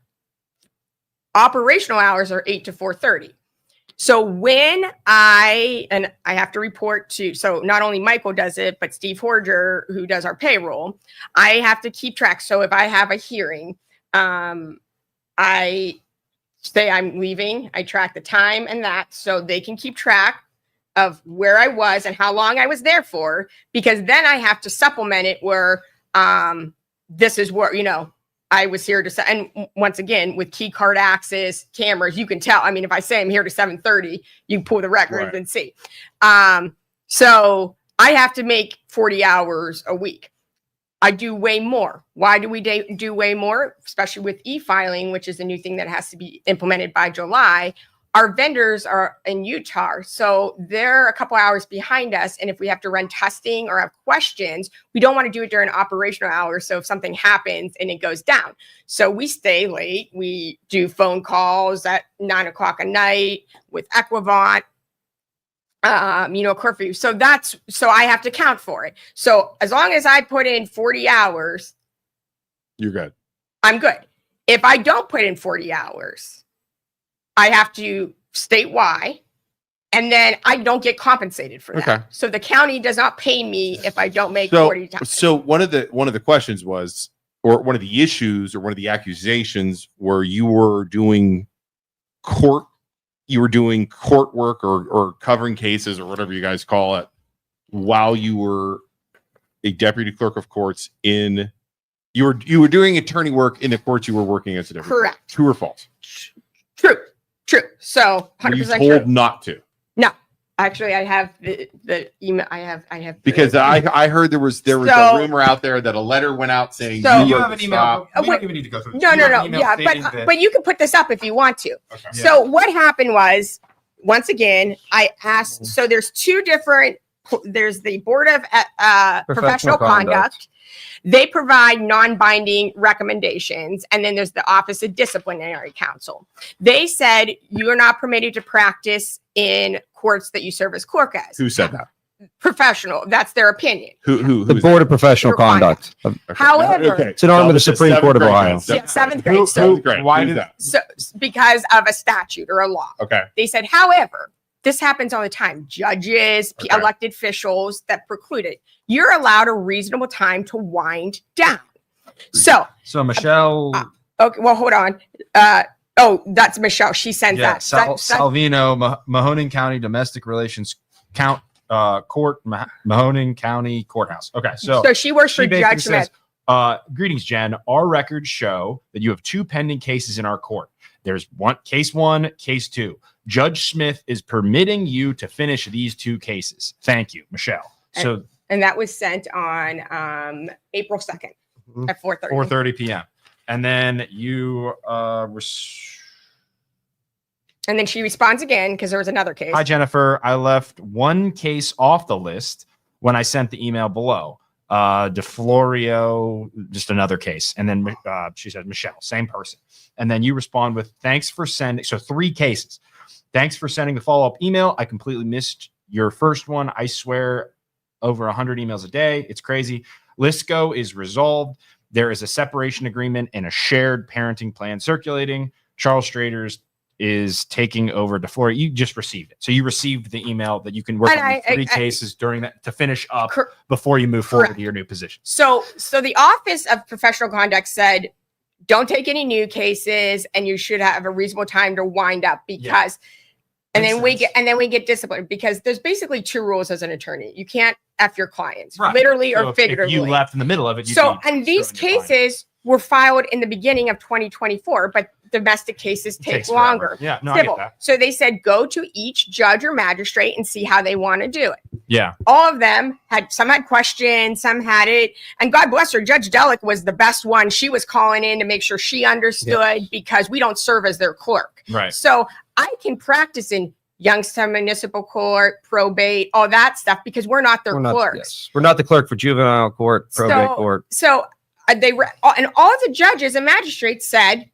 operational hours are 8 to 4:30. So when I have to report to, so not only Michael does it, but Steve Horger, who does our payroll, I have to keep track. So if I have a hearing, I say I'm leaving, I track the time and that, so they can keep track of where I was and how long I was there for, because then I have to supplement it where this is where, I was here to, and once again, with key card access cameras, you can tell. I mean, if I say I'm here to 7:30, you pull the record Right. and see. So I have to make 40 hours a week. I do way more. Why do we do way more? Especially with e-filing, which is a new thing that has to be implemented by July. Our vendors are in Utah, so they're a couple hours behind us. And if we have to run testing or have questions, we don't want to do it during operational hours. So if something happens and it goes down, so we stay late. We do phone calls at 9 o'clock at night with Equivant, curfew. So I have to count for it. So as long as I put in 40 hours, You're good. I'm good. If I don't put in 40 hours, I have to state why, and then I don't get compensated for that. Okay. So the county does not pay me if I don't make 40 times. So one of the questions was, or one of the issues, or one of the accusations, where you were doing court work or covering cases or whatever you guys call it while you were a deputy clerk of courts you were doing attorney work in the courts you were working as a deputy. Correct. True or false? True. So Were you 100% told true. not to? No. Actually, I have the email. I have Because I heard there was So- a rumor out there that a letter went out saying So- you You were have the an email. stop. We don't wait. even need to go through. No, You no, have no. an email Yeah, stating that- but you can put this up if you want to. Okay. So what happened was, once again, I asked. So there's two different. There's the Board of Professional Conduct. They provide non-binding recommendations, and then there's the Office of Disciplinary Counsel. They said you are not permitted to practice in courts that you serve as clerk as. Who said that? Professional. That's their opinion. Who? The Board of Professional Your conduct. Conduct. However, It's an arm of the Supreme Court of Ohio. Yeah, seventh grade. So, Why Why did did- that? so because of a statute or a law. Okay. They said, however, this happens all the time. Judges, Okay. elected officials that preclude it. You're allowed a reasonable time to wind down. So, So Michelle, okay, well, hold on. That's Michelle. She sends that. Salvino, Mahoning County Domestic Relations Court, Mahoning County Courthouse. Okay, so she works for she basically Judge Smith. says, greetings, Jen. Our records show that you have 2 pending cases in our court. There's case 1, case 2. Judge Smith is permitting you to finish these 2 cases. Thank you, Michelle. So And that was sent on April 2nd Mhm. at 4:30. 4:30 p.m. And then you And then she responds again because there was another case. Hi, Jennifer. I left 1 case off the list when I sent the email below. DeFlorio, just another case. And then she said, Michelle, same person. And then you respond with, thanks for sending. So 3 cases. Thanks for sending the follow-up email. I completely missed your first one. I swear over 100 emails a day. It's crazy. Lisco is resolved. There is a separation agreement and a shared parenting plan circulating. Charles Straders is taking over DeFlorio. You just received it. So you received the email that you can work And on I- 3 cases during that to finish up Cor- before you move forward Correct. to your new position. So the Office of Professional Conduct said, don't take any new cases, and you should have a reasonable time to wind up because, and Makes then we get disciplined because there's basically 2 rules as an attorney. You can't F your clients, Right. literally So or if figuratively. you left in the middle of it, you'd So, be and these screwing your client. cases were filed in the beginning of 2024, but domestic cases It take takes forever. longer. Yeah, no, I Civil. get that. So they said go to each judge or magistrate and see how they want to do it. Yeah. All of them had questions, some had it, and God bless her, Judge Delic was the best one. She was calling in to make sure she understood because we don't serve as their clerk. Right. So I can practice in Youngstown Municipal Court, probate, all that stuff because we're not their clerks. We're not the clerk for juvenile court, probate So- court. So and all the judges and magistrates said,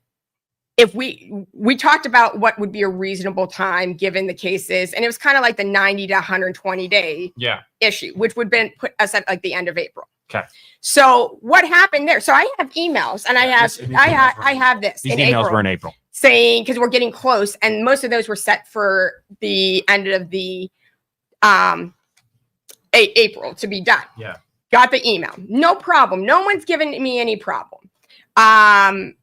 if we talked about what would be a reasonable time given the cases, and it was kind of like the 90 to 120 day Yeah. issue, which would been put us at like the end of April. Okay. So what happened there? So I have emails, and I have this These in emails April were in April. saying because we're getting close, and most of those were set for the end of the April to be done. Yeah. Got the email. No problem. No one's given me any problem. And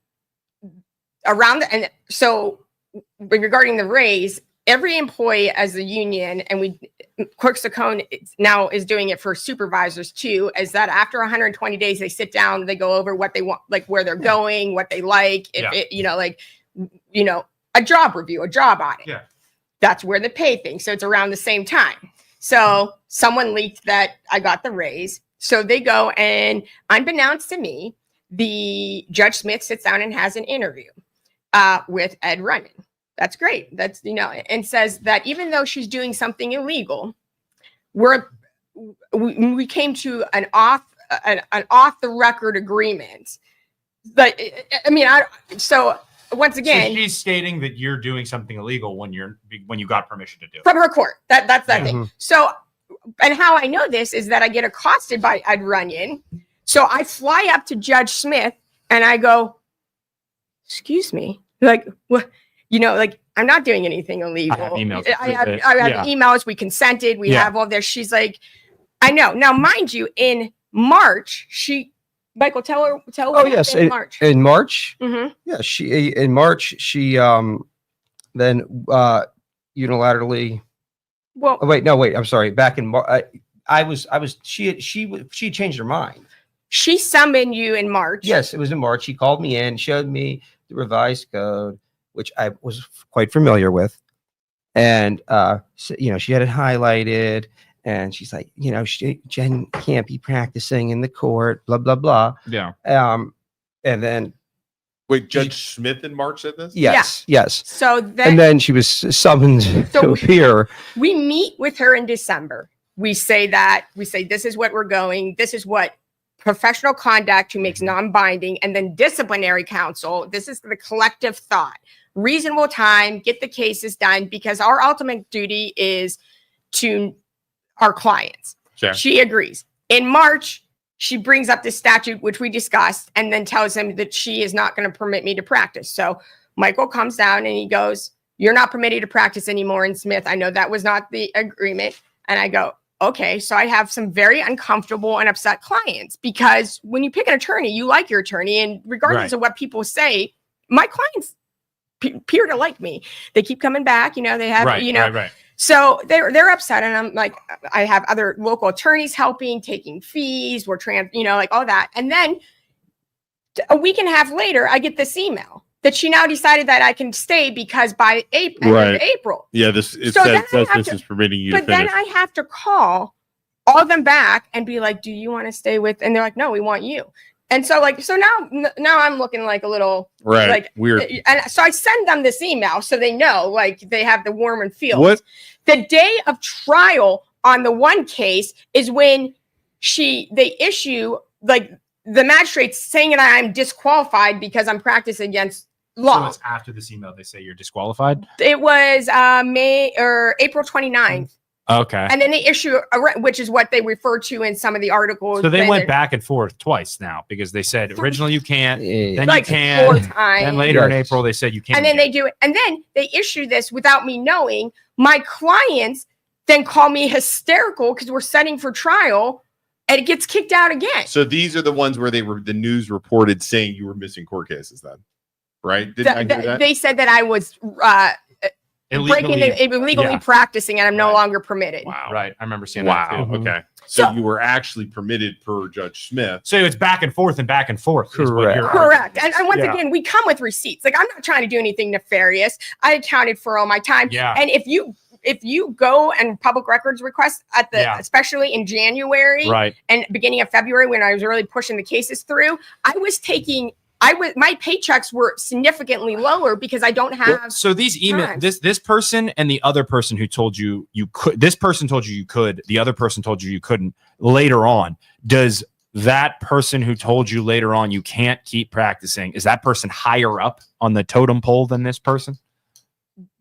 so regarding the raise, every employee as a union, and Clerk Ciccone now is doing it for supervisors too, is that after 120 days, they sit down, they go over what they want, like where they're going, what they like, if it, a job review, a job audit. Yeah. That's where the pay thing. So it's around the same time. So someone leaked that I got the raise. So they go, and unbeknownst to me, the Judge Smith sits down and has an interview with Ed Runyon. That's great. That's, and says that even though she's doing something illegal, we came to an off the record agreement. But so once again, So she's stating that you're doing something illegal when you got permission to do it. from her court. That's that thing. Mhm. So, and how I know this is that I get accosted by Ed Runyon. So I fly up to Judge Smith and I go, "Excuse me, like what? I'm not doing anything illegal. I have emails. I have emails. We consented. We have all this." She's like, "I know." Now, mind you, in March, Michael, tell her. Oh, yes. In March. In March, Mhm. yeah, in March she then unilaterally. Well, Oh, wait. I'm sorry. Back in March, she changed her mind. she summoned you in March. Yes, it was in March. She called me in, showed me the revised code, which I was quite familiar with, And so, she had it highlighted, and she's like, Jen can't be practicing in the court, blah blah blah. Yeah. And then Wait, Judge Smith in March said this? yes. So And then then she was summoned to appear. we meet with her in December. We say this is what we're going. This is what professional conduct who makes non-binding, and then disciplinary counsel. This is the collective thought. Reasonable time, get the cases done, because our ultimate duty is to our clients. Sure. She agrees. In March, she brings up this statute, which we discussed, and then tells him that she is not going to permit me to practice. So Michael comes down and he goes, "You're not permitted to practice anymore in Smith. I know that was not the agreement." And I go, okay. So I have some very uncomfortable and upset clients, because when you pick an attorney, you like your attorney. And regardless of what people say, my clients appear to like me. They keep coming back. They have, Right. So they're upset, and I'm like, I have other local attorneys helping, taking fees, we're like all that. And then a week and a half later, I get this email that she now decided that I can stay because by end of April. Yeah, this is permitting you to But then finish. I have to call all of them back and be like, "Do you want to stay with?" And they're like, "No, we want you." And so now I'm looking like a little Weird. And so I send them this email so they know, like, they have the warm and feel. What? The day of trial on the one case is when they issue, like, the magistrate saying that I'm disqualified because I'm practicing against law. So it's after this email they say you're disqualified? It was April 29th. Okay. And then they issue, which is what they refer to in some of the articles. So they went back and forth twice now, because they said originally you can't, then like you can, 4 times. then later in April they said you can't. And then they do it. And then they issue this without me knowing. My clients then call me hysterical because we're setting for trial, and it gets kicked out again. So these are the ones where the news reported saying you were missing court cases then, right? Didn't I hear that? They said that I was illegally practicing, and I'm no longer permitted. Wow. Right. I remember seeing that too. Okay. So you were actually permitted per Judge Smith. So it's back and forth and back and forth. Correct. And once again, we come with receipts. Like, I'm not trying to do anything nefarious. I accounted for all my time. Yeah. And if you go and public records request especially in January and beginning of February, when I was really pushing the cases through, my paychecks were significantly lower because I don't have. So these emails, this person and the other person who told you could, this person told you could, the other person told you couldn't later on. Does that person who told you later on you can't keep practicing, is that person higher up on the totem pole than this person?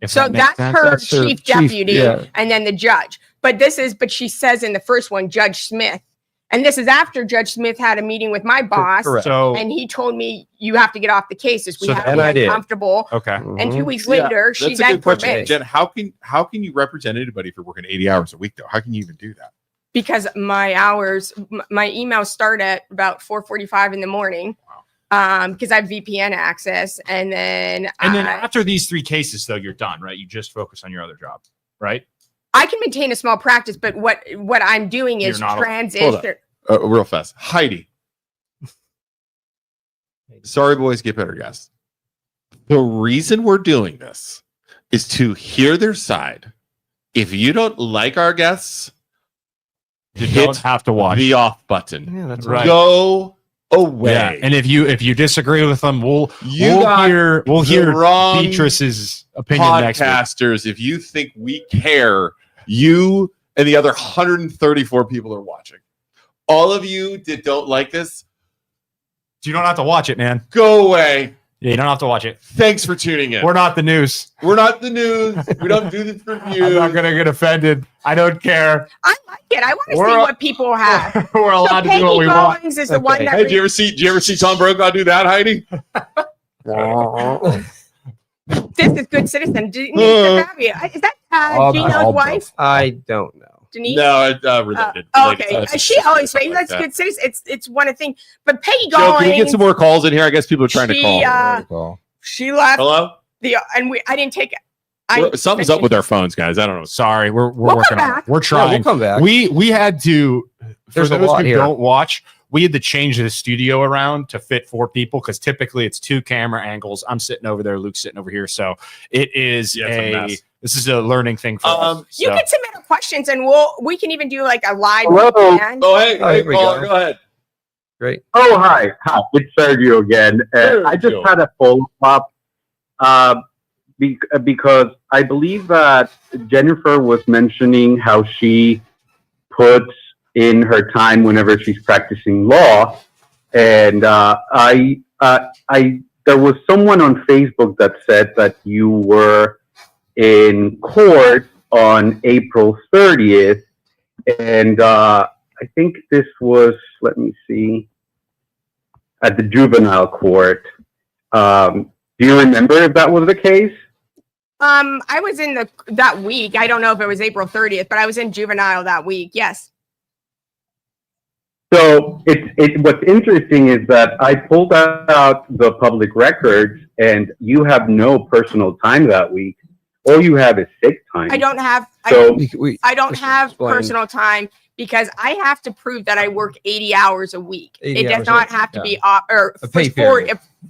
So that's her chief deputy and then the judge. But she says in the first one, Judge Smith. And this is after Judge Smith had a meeting with my boss, and he told me, you have to get off the cases. We have to be uncomfortable. Okay. And 2 weeks later, she then permits. Jen, how can you represent anybody if you're working 80 hours a week, though? How can you even do that? Because my emails start at about 4:45 in the morning. Because I have VPN access, and then after these 3 cases, though, you're done, right? You just focus on your other job, right? I can maintain a small practice, but what I'm doing is transition. Real fast, Heidi. Sorry, boys, get better guests. The reason we're doing this is to hear their side. If you don't like our guests, you don't have to watch the off button. Yeah, that's right. Go away. Yeah. And if you disagree with them, we'll hear Beatrice's opinion next week. Podcasters, if you think we care, you and the other 134 people are watching. All of you that don't like this, you don't have to watch it, man. Go away. Yeah, you don't have to watch it. Thanks for tuning in. We're not the news. We're not the news. We don't do this for you. I'm not gonna get offended. I don't care. I like it. I want to see what people have. We're allowed to do what we want. Is the one that hey, did you ever see Tom Brokaw do that, Heidi? This is Good Citizen. Is that Gino's wife? I don't know. Denise? No, related. Okay. She always says that's Good Citizen. It's one of the things. But Peggy Joe, Gollings. can we get some more calls in here? I guess people are trying to call. She left. Hello? I didn't take it. Something's up with our phones, guys. I don't know. Sorry, we're working on it. We're trying. We'll come back. We had to. There's for a those lot who here. don't watch, we had to change the studio around to fit 4 people because typically it's 2 camera angles. I'm sitting over there, Luke's sitting over here, so it is This is a learning thing for us. You So. can submit our questions, and we can even do like a live. Hello. Weekend. Oh, hey, Oh, here we caller, go. go ahead. Great. Oh, hi. Hi. It's Sergio again. I just Sergio. had a follow-up because I believe that Jennifer was mentioning how she puts in her time whenever she's practicing law. And there was someone on Facebook that said that you were in court on April 30th. And I think this was, let me see, at the juvenile court. Do you remember if that was the case? I was in that week. I don't know if it was April 30th, but I was in juvenile that week. Yes. So what's interesting is that I pulled out the public records, and you have no personal time that week. All you have is sick time. I don't have. So I don't just have explain. personal time because I have to prove that I work 80 hours a week. 80 It does hours not a- have to yeah. be or A pay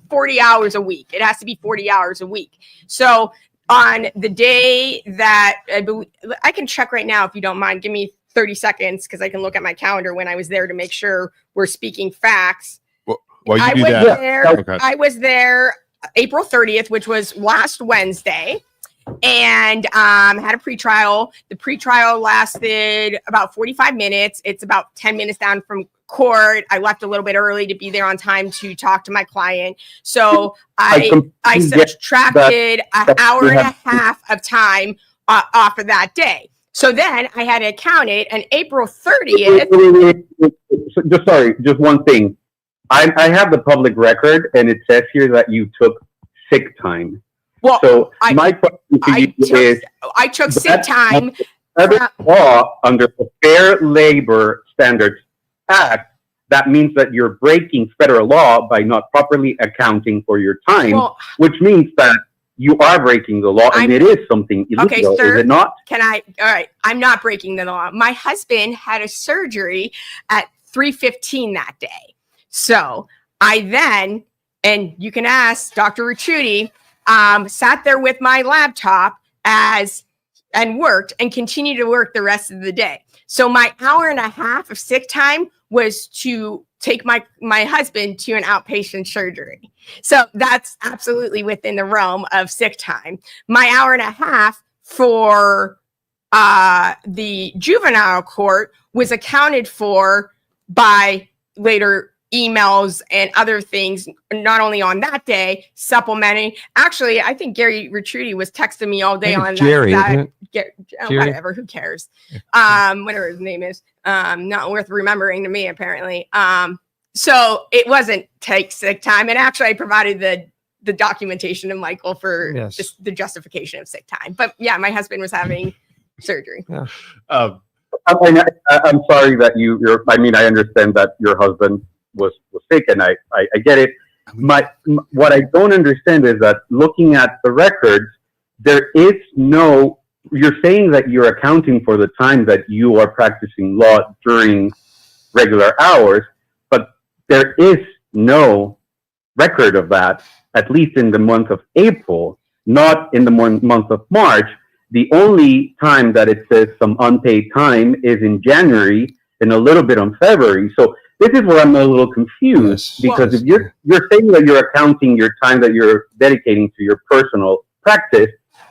40 hours a week. It has to be 40 hours a week. So on the day that I believe, I can check right now if you don't mind. Give me 30 seconds because I can look at my calendar when I was there to make sure we're speaking facts. While you I do was that, there. Okay. I was there April 30th, which was last Wednesday, and had a pretrial. The pretrial lasted about 45 minutes. It's about 10 minutes down from court. I left a little bit early to be there on time to talk to my client. So I completely get subtracted an that hour you and a have- half of time off of that day. So then I had to count it, and April 30th. So just one thing. I have the public record, and it says here that you took sick time. Well, So I- my question to you is, I took sick time. under law, under the Fair Labor Standards Act, that means that you're breaking federal law by not properly accounting for your time, Well, which means that you are breaking the law, and it is something illegal, sir. is it not? all right, I'm not breaking the law. My husband had a surgery at 3:15 that day. So I then, and you can ask Dr. Ricciuti, sat there with my laptop and worked and continued to work the rest of the day. So my hour and a half of sick time was to take my husband to an outpatient surgery. So that's absolutely within the realm of sick time. My hour and a half for the juvenile court was accounted for by later emails and other things, not only on that day, supplementing. Actually, I think Gary Ricciuti was texting me all day I think on it's Jerry, that. isn't Jerry? Whatever, who cares? Whatever his name is. Not worth remembering to me, apparently. So it wasn't take sick time. And actually I provided the documentation to Michael for Yes. just the justification of sick time. But yeah, my husband was having surgery. I'm sorry that I understand that your husband was sick, and I get it. What I don't understand is that looking at the records, there is no, you're saying that you're accounting for the time that you are practicing law during regular hours, but there is no record of that, at least in the month of April, not in the month of March. The only time that it says some unpaid time is in January and a little bit on February. So this is where I'm a little confused, Yes. because Well, if you're saying that you're accounting your time that you're dedicating to your personal practice,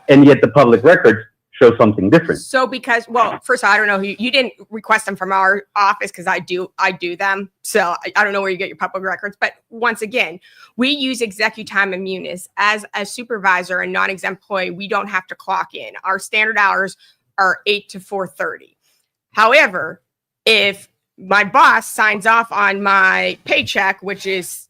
and yet the public records show something different. So because, well, first of all, I don't know who you didn't request them from our office because I do them. So I don't know where you get your public records. But once again, we use executive munis as a supervisor and non-exempt employee. We don't have to clock in. Our standard hours are 8 to 4:30. However, if my boss signs off on my paycheck, which is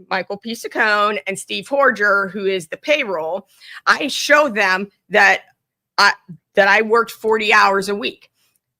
Michael P. Ciccone and Steve Horger, who is the payroll, I show them that I worked 40 hours a week.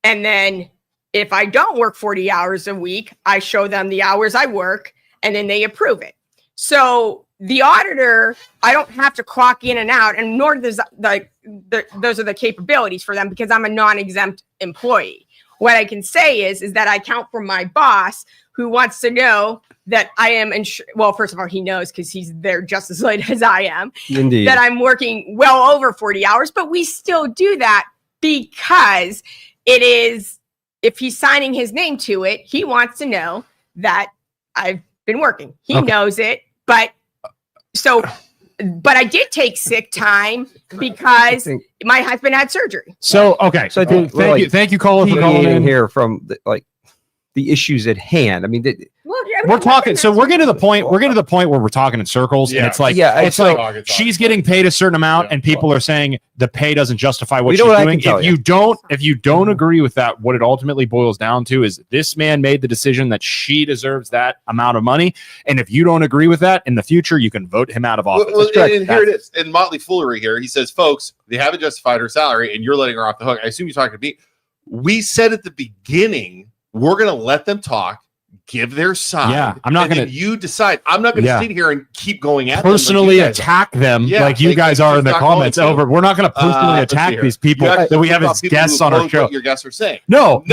And then if I don't work 40 hours a week, I show them the hours I work, and then they approve it. So the auditor, I don't have to clock in and out, and nor does those are the capabilities for them because I'm a non-exempt employee. What I can say is that I count for my boss, who wants to know that I am, well, first of all, he knows because he's there just as late as I am, Indeed. that I'm working well over 40 hours, but we still do that because it is, if he's signing his name to it, he wants to know that I've been working. He knows it, but I did take sick time because my husband had surgery. So, okay. So I think thank you, Colin, for calling in here from the issues at hand. I mean, we're talking. So we're getting to the point. We're getting to the point where we're talking in circles, and it's like, it's like she's getting paid a certain amount, and people are saying the pay doesn't justify what she's doing. If you don't agree with that, what it ultimately boils down to is this man made the decision that she deserves that amount of money, and if you don't agree with that, in the future you can vote him out of office. Well, and here it is. In Motley Foolery here, he says, "Folks, they haven't justified her salary, and you're letting her off the hook." I assume you're talking to me. We said at the beginning, we're going to let them talk, give their side. Yeah, I'm not going to. You decide. I'm not going to sit here and keep going at personally attack them like you guys are in the comments. Over, we're not going to personally attack these people that we have as guests on our show. What your guests are saying. No,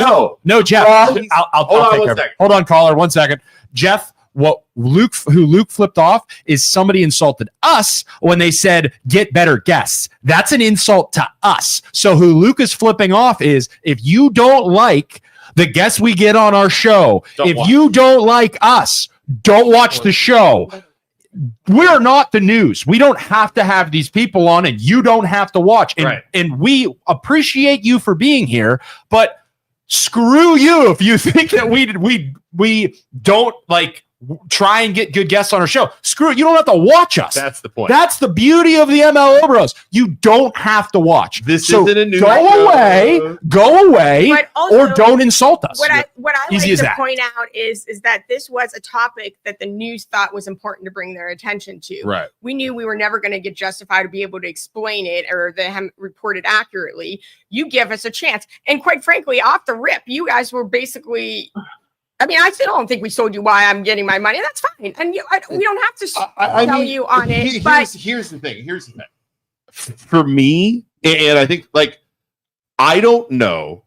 Jeff. I'll take care. Hold on, caller. 1 second, Jeff. What Luke flipped off is somebody insulted us when they said get better guests. That's an insult to us. So who Luke is flipping off is if you don't like the guests we get on our show, you don't like us, don't watch the show. We're not the news. We don't have to have these people on, and you don't have to watch. And we appreciate you for being here, but screw you if you think that we don't like try and get good guests on our show. Screw it. You don't have to watch us. That's the point. That's the beauty of the MLO Bros. You don't have to watch. This isn't a new go away, or don't insult us. What I like to point out is that this was a topic that the news thought was important to bring their attention to. Right. We knew we were never going to get justified to be able to explain it or them report it accurately. You give us a chance. And quite frankly, off the rip, you guys were basically... I mean, I still don't think we told you why I'm getting my money. That's fine. And we don't have to tell you on it. But here's the thing. For me, and I think, like, I don't know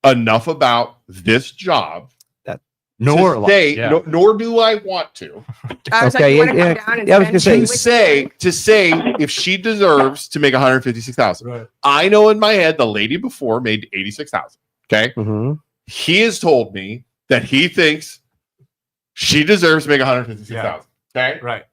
enough about this job nor do I want to. I was to say if she deserves to make $156,000. Right. I know in my head the lady before made $86,000. Okay. Mm-hmm. He has told me that he thinks she deserves to make $156,000. Okay, right.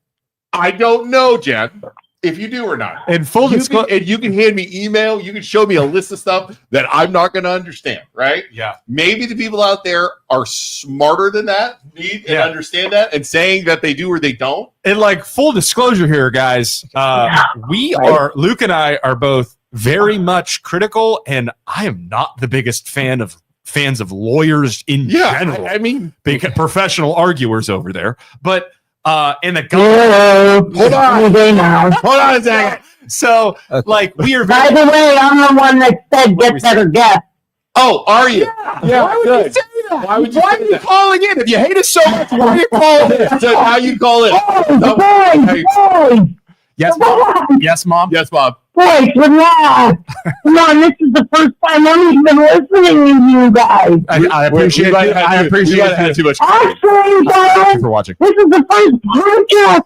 I don't know, Jen, if you do or not. And full disclosure, and you can hand me email. You can show me a list of stuff that I'm not going to understand. Right? Yeah. Maybe the people out there are smarter than that, and understand that, and saying that they do or they don't. And like full disclosure here, guys, Luke and I are both very much critical, and I am not the biggest fans of lawyers in general. I mean, big professional arguers over there. But in the hold on a second. So like we are. By the way, I'm the one that said get better guests. Oh, are you? Yeah. Why would you say that? Why are you calling in? If you hate us so much, why are you calling in? So how you call it? Boys. Yes, Mom. Yes, Mom. Yes, Bob. Boys, relax. Come on, this is the first time I've been listening to you guys. I appreciate it. I appreciate it. Had too much. Actually, guys, Thank you for watching. This is the first podcast.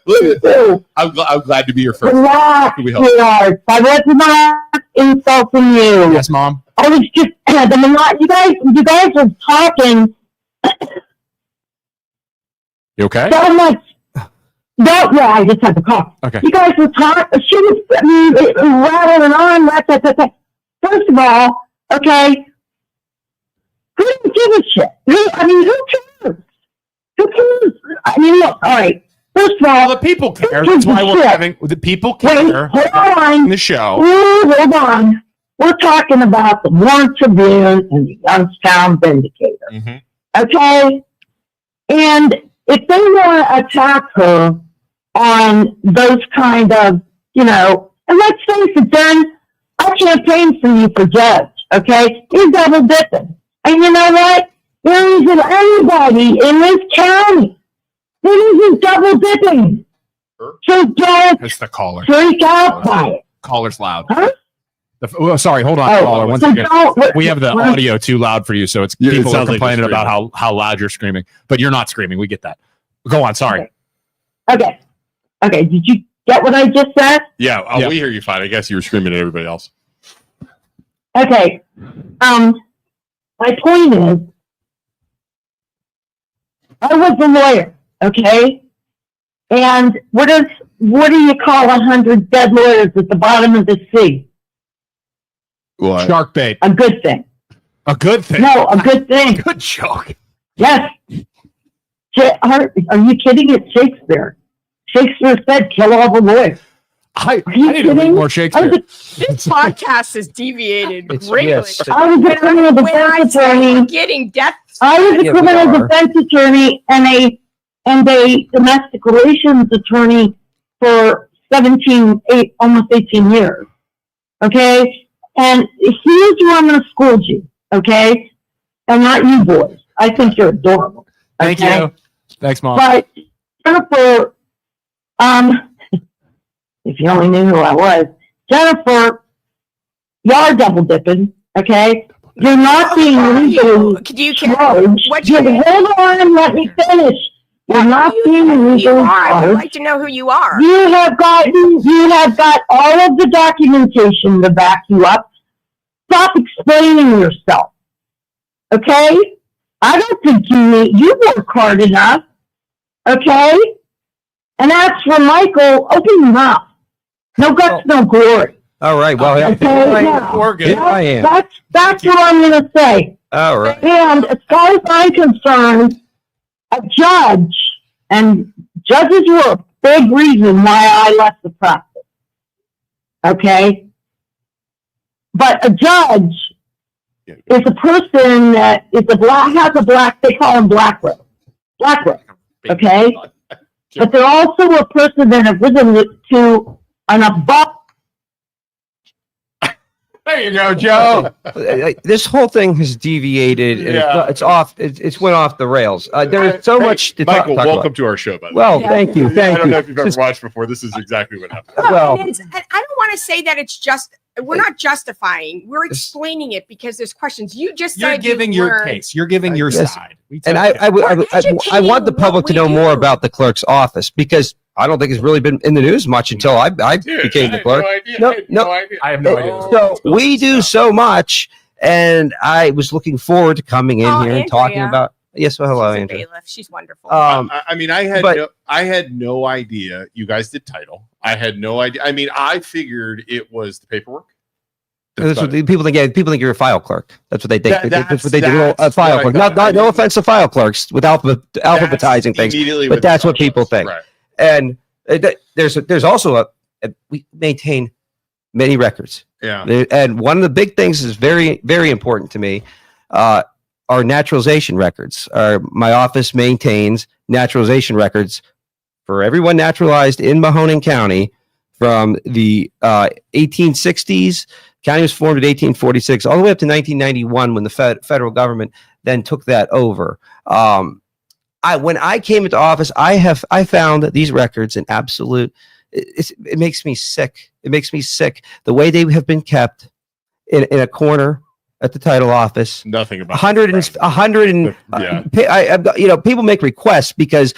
Look at I'm glad to be your first. Relax, sweetheart. I was not insulting you. Yes, Mom. I was just you guys were talking. You okay? So much. I just had to cough. Okay. You guys were talking. She was rattling on. First of all, okay, who gives a shit? Who cares? Who cares? I mean, look, all right. First of all, the people care. That's why we're having the people care. Wait, hold on. The show. Hold on. We're talking about the Warren Tribune and the Youngstown Vindicator. Mm-hmm. Okay? And if they want to attack her on those kind of, and let's face it, Jen, I campaigned for you for judge, okay? You're double dipping. And you know what? There isn't anybody in this county that isn't double dipping. Sure. So don't It's the caller. freak out by it. Caller's loud. Huh? Sorry, hold on, caller. Once again, we have the audio too loud for you, so it's Yeah, it people are sounds like complaining you're about how loud you're screaming, but you're not screaming. We get that. Go on. Sorry. Okay. Did you get what I just said? Yeah, Yeah. we hear you fine. I guess you were screaming at everybody else. Okay. My point is, I was a lawyer, okay? And what do you call 100 dead lawyers at the bottom of the sea? What? Shark bait. A good thing. A good thing. No, a good thing. Good joke. Yes. Are you kidding? It's Shakespeare. Shakespeare said, kill all the lawyers. I you need to read kidding? more Shakespeare. This podcast has deviated It's- greatly. yes. I was a criminal When I defense say we're attorney. getting death, I was a Yeah, we criminal are. defense attorney and a domestic relations attorney for almost 18 years. Okay? And here's where I'm going to scold you. Okay? And not you boys. I think you're adorable. Thank okay? you. Thanks, Mom. But Jennifer, if you only knew who I was, Jennifer, y'all double dipping, okay? You're not being legally could you charged. what Hold you on and let me finish. You're not being you legally are? I would charged. like to know who you are. You have got all of the documentation to back you up. Stop explaining yourself, okay? I don't think you work hard enough, okay? And as for Michael, open your mouth. No guts, no glory. All right. Well, Okay, now, We're good. yeah, I am. that's what I'm going to say. All right. And as far as I'm concerned, a judge, and judges were a big reason why I left the practice. Okay? But a judge is a person that has a black, they call him black robe. Black robe. Okay? But they're also a person that have risen to an above. There you go, Joe. This whole thing has deviated. And Yeah. it's off. It's went off the rails. There's so much to Michael, talk welcome about. to our show, by the way. Well, thank you. I Thank don't you. know if you've ever Just- watched before. This is exactly what happened. Well- And I don't want to say that it's just, we're not justifying. We're explaining it because there's questions. You just You're said giving you your learned- case. You're giving your Yes. side. We And took it. I want the public to know more do. about the clerk's office because I don't think it's really been in the news much until I Dude, became the I had clerk. idea. No, I had no. idea. I have no idea. So we do so much, and I was looking forward to coming in Oh, here and talking Andrea. about. Yes, well, hello, She's a Andrea. bailiff. She's wonderful. I mean, I but- had no idea you guys did title. I had no idea. I mean, I figured it was the paperwork. That's what people think. Yeah, people think you're a file clerk. That's what they think. That's what they do. A that's file what I clerk. thought. Not no offense to file clerks with alphabetizing things, Immediately but with that's the what people think. Right. And there's also we maintain many records. Yeah. And one of the big things is very, very important to me, are naturalization records. My office maintains naturalization records for everyone naturalized in Mahoning County from the 1860s. County was formed in 1846, all the way up to 1991 when the federal government then took that over. When I came into office, I found these records in absolute. It makes me sick. It makes me sick the way they have been kept in a corner at the title office. Nothing about 100 and Yeah. people make requests because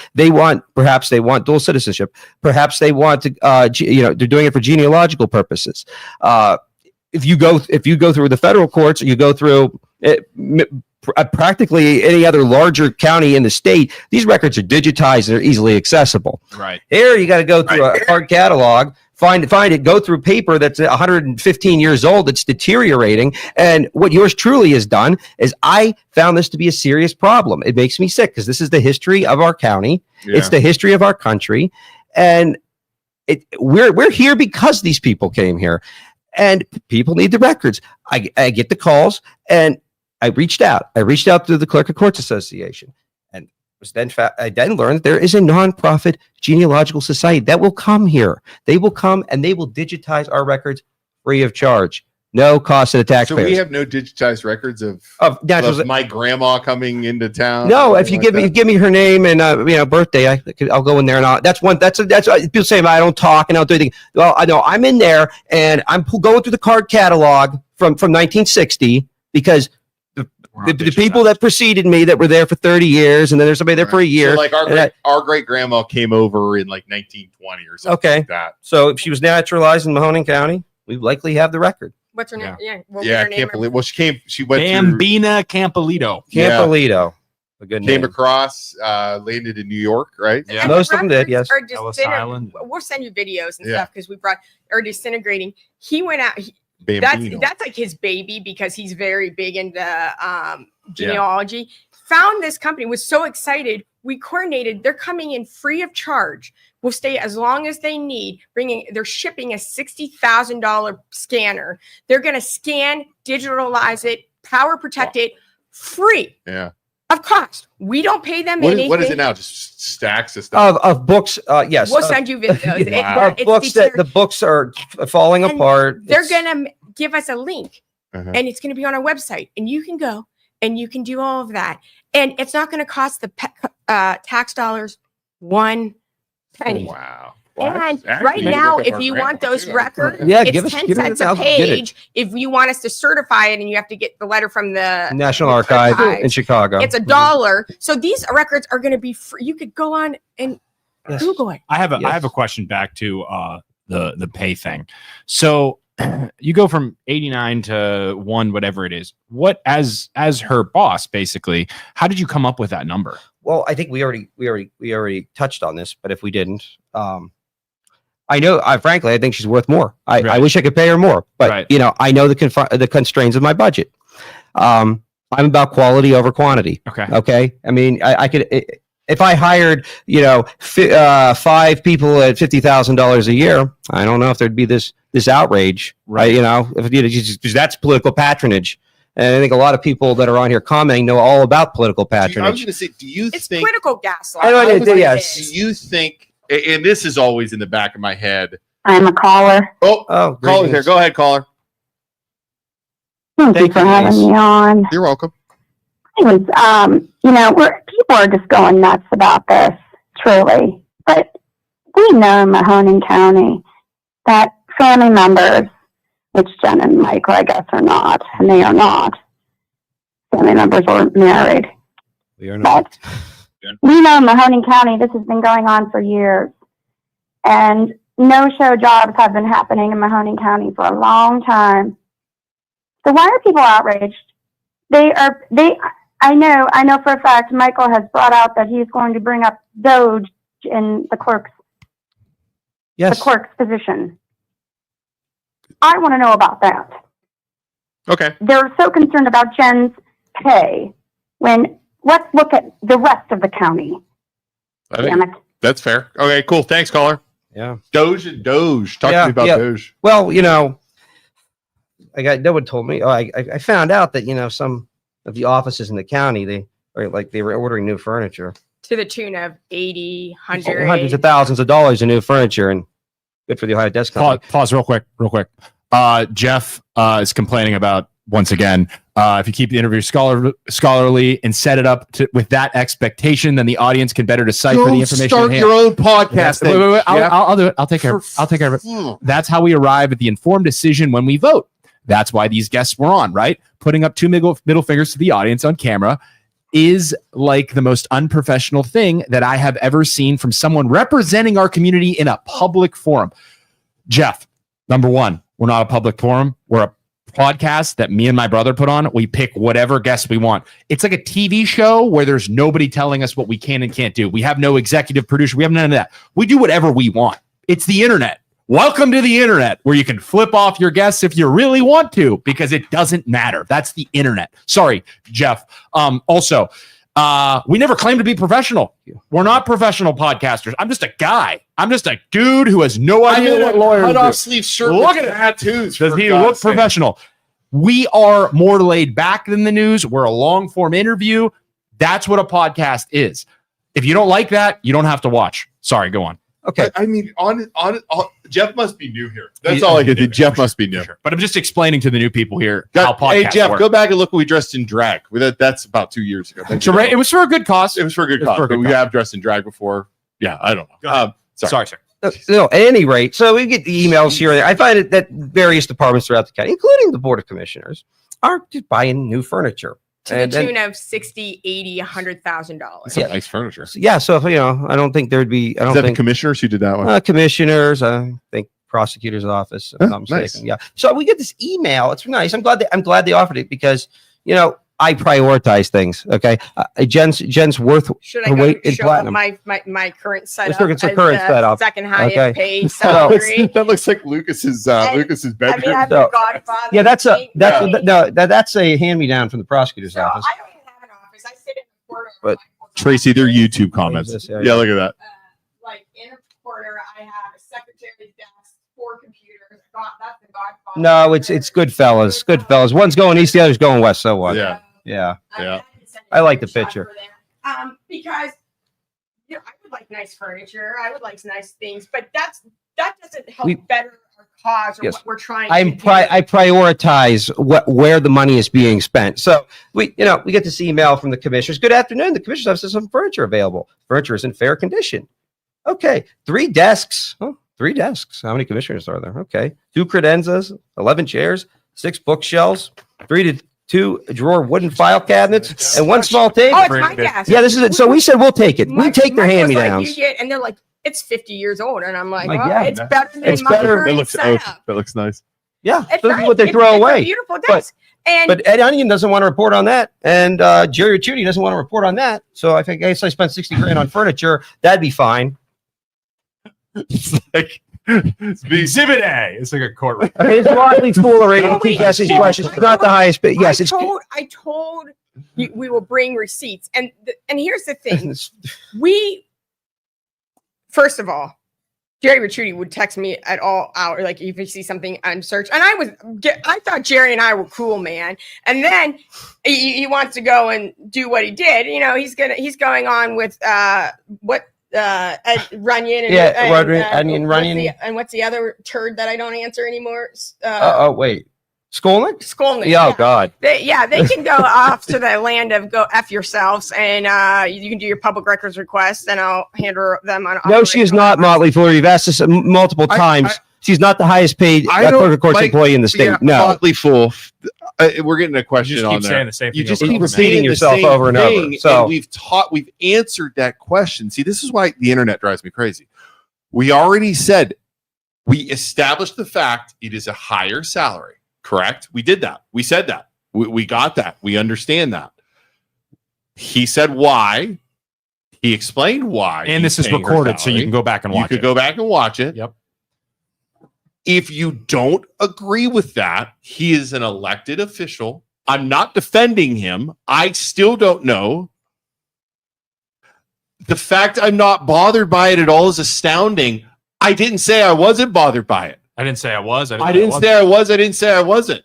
perhaps they want dual citizenship. Perhaps they want to, they're doing it for genealogical purposes. If you go through the federal courts, or you go through practically any other larger county in the state, these records are digitized. They're easily accessible. Right. Here, you got to go through a hard catalog, find it, go through paper that's 115 years old, that's deteriorating. And what yours truly has done is I found this to be a serious problem. It makes me sick because this is the history of our county. It's the history of our country. And we're here because these people came here. And people need the records. I get the calls, and I reached out. I reached out to the Clerk of Courts Association, and I then learned that there is a nonprofit genealogical society that will come here. They will come and they will digitize our records free of charge. No cost to the So taxpayers. we have no digitized records of natural. my grandma coming into town. No, or if you anything give me her name and birthday, I'll go in there and that's people say I don't talk and I don't do anything. Well, I know I'm in there and I'm going through the card catalog from 1960 because the people that preceded me that were there for 30 years and then there's somebody there for a year. So like our great grandma came over in like 1920 or something. Okay. Like that. So if she was naturalized in Mahoning County, we likely have the record. What's her name? Yeah. I can't believe. Well, she went Bambina Campolito. Campolito. A good came name. across, landed in New York, right? Yeah. Most of them did, yes. Ellis Island. We'll send you videos and stuff because we are disintegrating. He went out. Bambino. That's like his baby because he's very big into genealogy. Found this company, was so excited. We coordinated. They're coming in free of charge. Will stay as long as they need. They're shipping a $60,000 scanner. They're going to scan, digitalize it, power protect it, free. Yeah. Of cost. We don't pay them anything. What is it now? Just stacks of stuff. Of books, yes. We'll send you videos. Wow. Books that the books are falling apart. They're gonna give us a link, and it's gonna be on our website, and you can go and you can do all of that, and it's not gonna cost the tax dollars one penny. Wow. And right now, if you want those records, it's 10 cents a page. If you want us to certify it and you have to get the letter from the National Archive in Chicago, it's $1. So these records are going to be free. You could go on and Google it. I have a question back to the pay thing. So you go from 89 to 1, whatever it is. What as her boss, basically, how did you come up with that number? Well, I think we already touched on this, but if we didn't, I know, frankly, I think she's worth more. I wish I could pay her more, but I know the constraints of my budget. I'm about quality over quantity. Okay. I mean, I could, if I hired, 5 people at $50,000 a year, I don't know if there'd be this outrage, right? Because that's political patronage. And I think a lot of people that are on here commenting know all about political patronage. I was going to say, do you it's think political gaslighting? Yes. Do you think? And this is always in the back of my head. I'm a caller. Oh, caller's here. Go ahead, caller. Thank you for having me on. You're welcome. Anyways, people are just going nuts about this, truly. But we know in Mahoning County that family members, which Jen and Michael, I guess, are not, and they are not. Family members were married. We are not. But we know in Mahoning County this has been going on for years. And no-show jobs have been happening in Mahoning County for a long time. So why are people outraged? I know for a fact Michael has brought out that he's going to bring up Doge in the clerk's position. I want to know about that. Okay. They're so concerned about Jen's pay when let's look at the rest of the county. Damn it. That's fair. Okay, cool. Thanks, caller. Yeah. Doge. Talk to me about Doge. Well, no one told me. I found out that, some of the offices in the county, they were ordering new furniture. To the tune of 80, 100. Hundreds of thousands of dollars in new furniture, and good for the Ohio Desk Company. Pause real quick. Jeff is complaining about, once again, if you keep the interview scholarly and set it up with that expectation, then the audience can better decipher the information. Start your own podcast. Wait. I'll do it. I'll take care of it. That's how we arrive at the informed decision when we vote. That's why these guests were on, right? Putting up 2 middle fingers to the audience on camera is like the most unprofessional thing that I have ever seen from someone representing our community in a public forum. Jeff, number one, we're not a public forum. We're a podcast that me and my brother put on. We pick whatever guests we want. It's like a TV show where there's nobody telling us what we can and can't do. We have no executive producer. We have none of that. We do whatever we want. It's the internet. Welcome to the internet, where you can flip off your guests if you really want to, because it doesn't matter. That's the internet. Sorry, Jeff. Also, we never claimed to be professional. We're not professional podcasters. I'm just a guy. I'm just a dude who has no idea what lawyers do. Cut-off sleeve shirt. Look at tattoos. Does he look professional? We are more laid back than the news. We're a long form interview. That's what a podcast is. If you don't like that, you don't have to watch. Sorry, go on. Okay. I mean, on Jeff must be new here. That's all I can do. Jeff must be new. Sure. But I'm just explaining to the new people here how podcasts Hey, Jeff, work. go back and look when we dressed in drag. That's about 2 years ago. It was for a good cause. It was for a good cause. But we have dressed in drag before. Yeah, I don't know. Sorry, sir. No, at any rate, so we get the emails here and there. I find it that various departments throughout the county, including the Board of Commissioners, are just buying new furniture. To the tune of $60,000, $80,000, $100,000. That's some nice furniture. Yeah, so if, I don't think there'd be. I don't Is that think the commissioners who did that one? Commissioners. I think prosecutor's office. If I'm not mistaken. Nice. Yeah. So we get this email. It's nice. I'm glad they offered it because I prioritize things. Okay, Jen's worth. Should I her go weight in show platinum. my current setup? Look, it's a current setup. Second highest Okay. paid salary. That looks like Lucas's bedroom. I mean, I'm So- the Godfather. Yeah, that's thing. that's a hand me down from the prosecutor's So office. I don't even have an office. I sit in the corner. of But- my corner. Tracy, their YouTube comments. Yeah, Yeah, look at that. Like in a corner, I have a secretary's desk, 4 computers. That's the Godfather. No, it's good fellas. Good fellas. One's going east, the other's going west. So what? Yeah. Yeah. Yeah. I like the picture. Because I would like nice furniture. I would like nice things, but that doesn't help better our cause or Yes. what we're trying I to do. prioritize where the money is being spent. So we get this email from the commissioners. Good afternoon. The commissioners have some furniture available. Furniture is in fair condition. Okay. 3 desks. Oh, 3 desks. How many commissioners are there? Okay. 2 credenzas, 11 chairs, 6 bookshelves, 3 to 2 drawer wooden file cabinets, and 1 small table. Oh, it's my desk. Yeah, this is it. So we said we'll take it. We My- take their mine was hand-me-downs. Like, and they're like, it's 50 years old, and I'm like, Like, well, yeah, it's better than it's my better. current setup. That looks nice. Yeah, It's this nice. is what they It's- throw it's away. a beautiful desk. But Ed Onion doesn't want to report on that, and Jerry Chudy doesn't want to report on that. So I guess I spent $60,000 on furniture. That'd be fine. It's like Exhibit A. It's like a courtroom. Okay, it's widely foolery. No, And keep wait, asking hold- questions. It's not the highest, but yes, it's. I told you we will bring receipts, and here's the thing: first of all, Jerry Retrudy would text me at all hours, like if you see something on search, and I thought Jerry and I were cool, man. And then he wants to go and do what he did. He's going on with Ed Runyon and Onion Runyon. and what's the other turd that I don't answer anymore? Wait, Skolnick? Skolnick. Yeah, oh God. They can go off to the land of go F yourselves, and you can do your public records requests, and I'll handle them on. No, she is not Motley Foolery. You've asked this multiple times. She's not the highest paid clerk of courts employee in the state. No. Motley Fool. We're getting a question on there. The same You thing just over keep and over, man. repeating yourself the same over and over. thing, So- and we've answered that question. See, this is why the internet drives me crazy. We already said, we established the fact it is a higher salary, correct? We did that. We said that. We got that. We understand that. He said why. He explained why. And this he's is paying her recorded, so you salary. can go back and You watch could it. go back and watch it. Yep. If you don't agree with that, he is an elected official. I'm not defending him. I still don't know. The fact I'm not bothered by it at all is astounding. I didn't say I wasn't bothered by it. I didn't say I was. I didn't say I was. I didn't say I wasn't.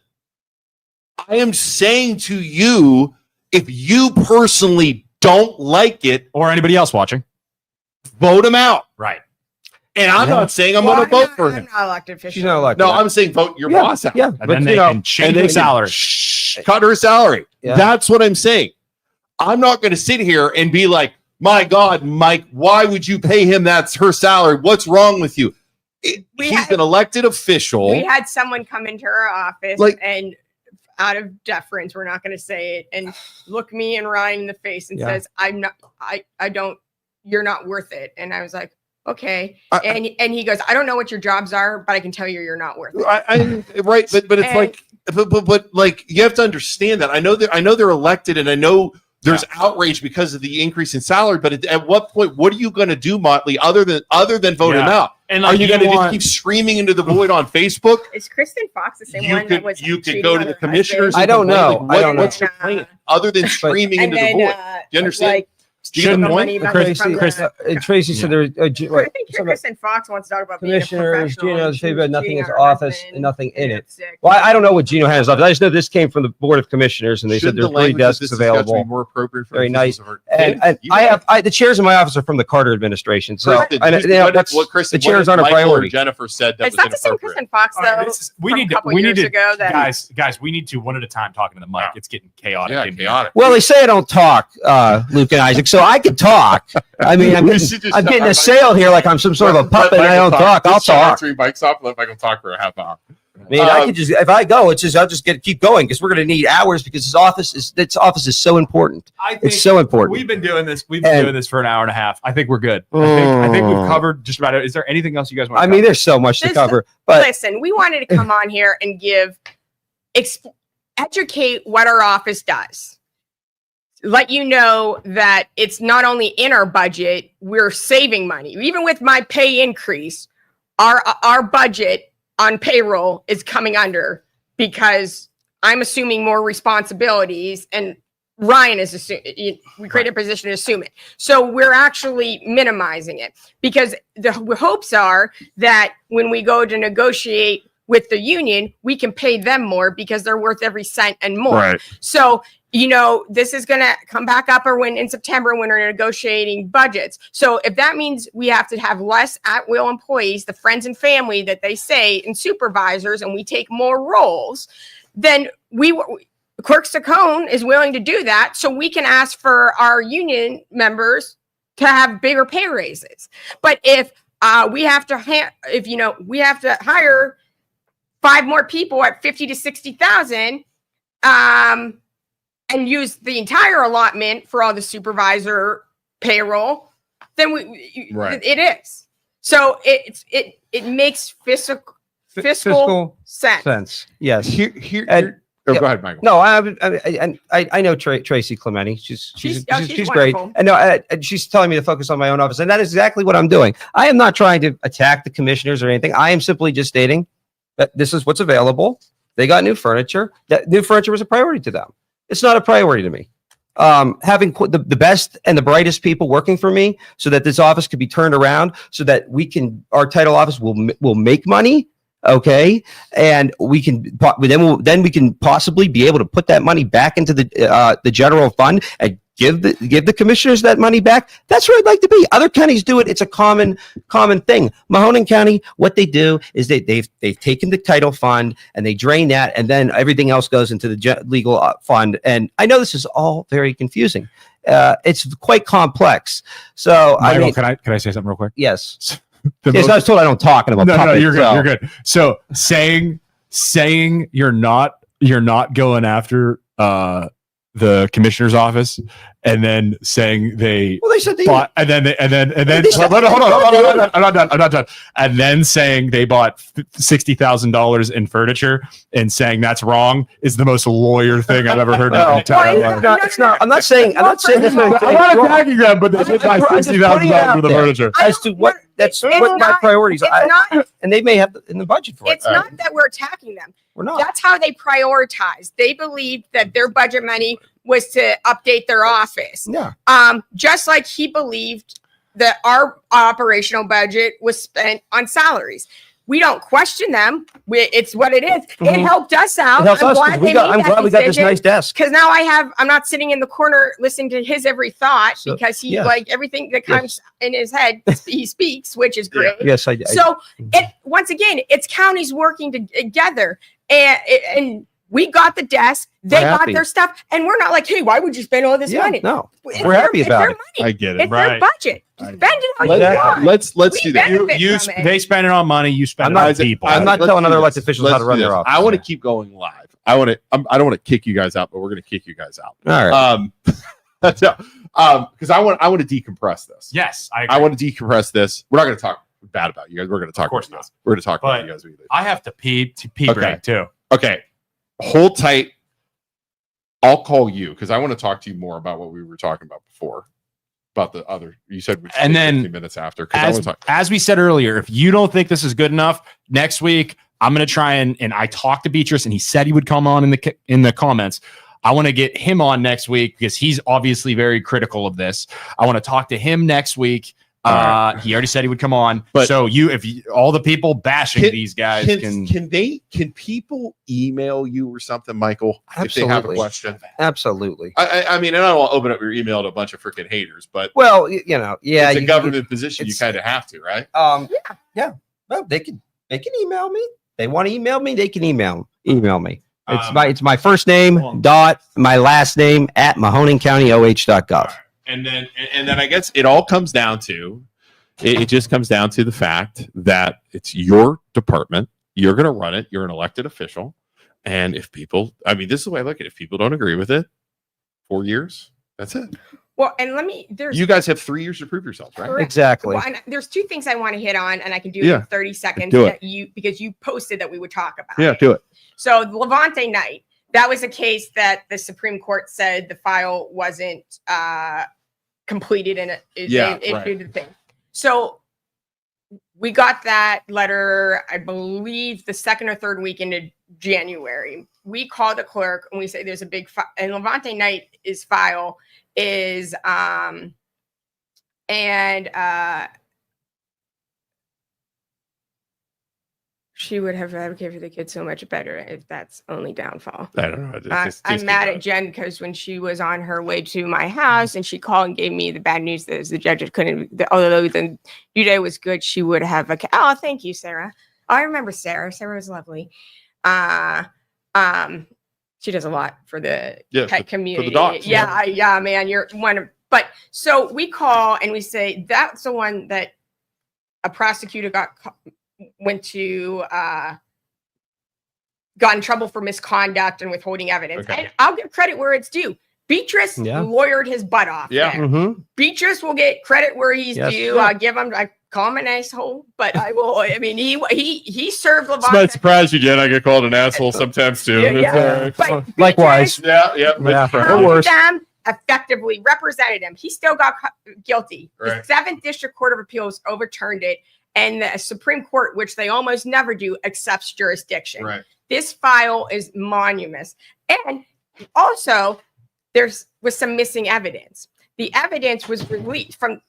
I am saying to you, if you personally don't like it, Or anybody else watching. vote him out. Right. And I'm Yeah. not saying I'm going to vote for I'm him. not elected official. She's not elected. No, I'm saying vote your boss out. Yeah, And but then they you know, can change And the then salary. cut her salary. Yeah. That's what I'm saying. I'm not going to sit here and be like, my God, Mike, why would you pay him? That's her salary. What's wrong with you? He's an elected official. We had someone come into our office Like- and out of deference, we're not going to say it, and look me and Ryan in the face and Yeah. says, you're not worth it. And I was like, okay. And he goes, I don't know what your jobs are, but I can tell you're not worth it. Right, but it's And- like, but like you have to understand that. I know they're elected, and I know there's outrage because of the increase in salary. But at what point, what are you going to do, Motley, other than vote him out? And Are you going to just keep screaming into the void on Facebook? Is Kristen Fox the same You one that was could cheating go to on the her commissioners. husband? I don't know. I don't know. What's your plan other than screaming And into then, the void? You understand? like, Shouldn't the point? money back Chris- from Chris- the- Tracy said there. I think Chris and Fox wants to talk about being a Commissioners, professional. Gino's and she was favorite, nothing cheating in on his her office husband and nothing in it. sick. Well, I don't know what Gino has. I just know this came from the Board of Commissioners, and they Shouldn't said there's the 30 language of desks this discussion available. be more appropriate for Very officials nice. of our And kids? the chairs in my office are from the Carter administration. So Kristen, I know, just you know, what- that's what Kristen, the chairs what aren't a Michael or priority. Jennifer said that Is was that the same Chris inappropriate. and Fox All right, though? this is- we from need a couple to years ago that guys, we need to one at a time talking to the mic. It's getting chaotic. Yeah, in here. chaotic. Well, they say I don't talk, Luke and Isaac, so I can talk. I mean, I'm We getting, should just I'm getting have assailed here like I'm some sort of a puppet and I don't talk. I'll Just shut our talk. three mics off. Let Michael talk for a half hour. I mean, I could just, if I go, it's just, I'll just keep going because we're going to need hours because this office is so important. I think It's so important. we've been doing this. We've been And- doing this for an hour and a half. I think we're good. I think we've covered just about it. Is there anything else you guys want to I mean, there's so much to This- cover, but listen, we wanted to come on here and educate what our office does. Let you know that it's not only in our budget, we're saving money. Even with my pay increase, our budget on payroll is coming under because I'm assuming more responsibilities and Ryan is assuming we created a position to assume it. So we're actually minimizing it because the hopes are that when we go to negotiate with the union, we can pay them more because they're worth every cent and more. Right. So, you know, this is going to come back up or when in September when we're negotiating budgets. So if that means we have to have less at-will employees, the friends and family that they say, and supervisors, and we take more roles, then Clerk Ciccone is willing to do that. So we can ask for our union members to have bigger pay raises. But if we have to, we have to hire 5 more people at 50 to 60,000, and use the entire allotment for all the supervisor payroll, then it is. So it makes fiscal sense. Yes. Here, And- go ahead, Michael. No, I know Tracy Clementi. She's great. wonderful. And no, and she's telling me to focus on my own office, and that is exactly what I'm doing. I am not trying to attack the commissioners or anything. I am simply just stating that this is what's available. They got new furniture. That new furniture was a priority to them. It's not a priority to me. Having the best and the brightest people working for me, so that this office could be turned around, so that our title office will make money. Okay, and we can then we can possibly be able to put that money back into the general fund and give the commissioners that money back. That's where I'd like to be. Other counties do it. It's a common thing. Mahoning County, what they do is they've taken the title fund and they drain that, and then everything else goes into the legal fund. And I know this is all very confusing. It's quite complex. So Michael, I mean, can I say something real quick? yes. The Yes, most- I was told I don't talk and I'm a no, puppet. you're good. so- You're good. So saying you're not going after the commissioner's office, and then saying they Well, they said they bought, and then They said- hold on, I'm not done. And then saying they bought $60,000 in furniture and saying that's wrong is the most lawyer thing I've ever heard in my No, entire Well, life. it's not. I'm not saying. I'm not saying this. I'm not attacking them, but they did buy I'm just putting it $60,000 out for the there. furniture. As to what that's It's what my not- priorities It's are, not. and they may have in the budget for it. It's not that we're attacking them. We're not. That's how they prioritize. They believed that their budget money was to update their office. Yeah. Just like he believed that our operational budget was spent on salaries. We don't question them. It's what it is. It Mhm. helped us out. It helps us. 'Cause they I'm made glad that we got this decision. nice desk. Because now I'm not sitting in the corner listening to his every thought So, because he yeah. like everything that comes in his head, he speaks, which is great. Yes, I. So once again, it's counties working together, and we got the desk, they We're got happy. their stuff, and we're not like, hey, why would you spend all this Yeah, money? no, It's we're happy it's about their it. money. I get it. It's their budget. Spend it on Exactly. what? Let's We do that. benefit from it. They spend it on money. You spend I'm it not- on people. I'm not Let's telling do other this. elected officials how to Let's run do their this. office. I want to keep going live. I don't want to kick you guys out, but we're going to kick you guys out. All right. That's because I want to decompress this. Yes, I want to decompress this. We're not going to talk bad about you guys. We're going to talk. Of course about you guys. not. We're going to talk about But you guys. Either. I have to pee Okay. break too. Okay, hold tight. I'll call you because I want to talk to you more about what we were talking about before. About the other, you said we should And take then 15 minutes after. 'Cause I want to talk. As we said earlier, if you don't think this is good enough, next week I'm going to try and I talked to Beatrice and he said he would come on in the comments. I want to get him on next week because he's obviously very critical of this. I want to talk to him next week. He already said he would come on. But so all the people bashing these guys can people email you or something, Michael, if they have a question? Absolutely. I mean, and I don't want to open up your email to a bunch of freaking haters, but well, you know, yeah, it's a government position. You kind of have to, right? Yeah. Well, they can email me. They want to email me. They can email me. It's my first name dot my last name at mahoningcountyoh.gov. And then I guess it all comes down to it just comes down to the fact that it's your department. You're going to run it. You're an elected official. And if people, I mean, this is the way I look at it. If people don't agree with it, 4 years, that's it. Well, and you guys have 3 years to prove yourselves, right? Correct. Exactly. Well, and there's two things I want to hit on, and I can do it in 30 seconds because you posted that we would talk about it. Do it. So the Levante night, that was a case that the Supreme Court said the file wasn't completed and issued the thing. So we got that letter, I believe, the second or third week into January. We called the clerk and we say there's a big and Levante night file is she would have advocated for the kids so much better if that's only downfall. I don't know. I'm mad at Jen because when she was on her way to my house and she called and gave me the bad news that the judges couldn't, although the due date was good, she would have. Oh, thank you, Sarah. Oh, I remember Sarah. Sarah was lovely. She does a lot for the pet community. For the dogs. Yeah, man. You're one of, but so we call and we say that's the one that a prosecutor got in trouble for misconduct and withholding evidence. Okay. And I'll give credit where it's due. Beatrice lawyered his butt off. Yeah. There. Mm-hmm. Beatrice will get credit where he's due. I'll give him. I call him an asshole, but I will. I mean, he served Levante. It's not surprise you, Jen. I get called an asshole sometimes too. But likewise. Them effectively represented him. He still got guilty. Right. The 7th District Court of Appeals overturned it. And the Supreme Court, which they almost never do, accepts jurisdiction. Right. This file is monumentous. And also, was some missing evidence. The evidence was released from,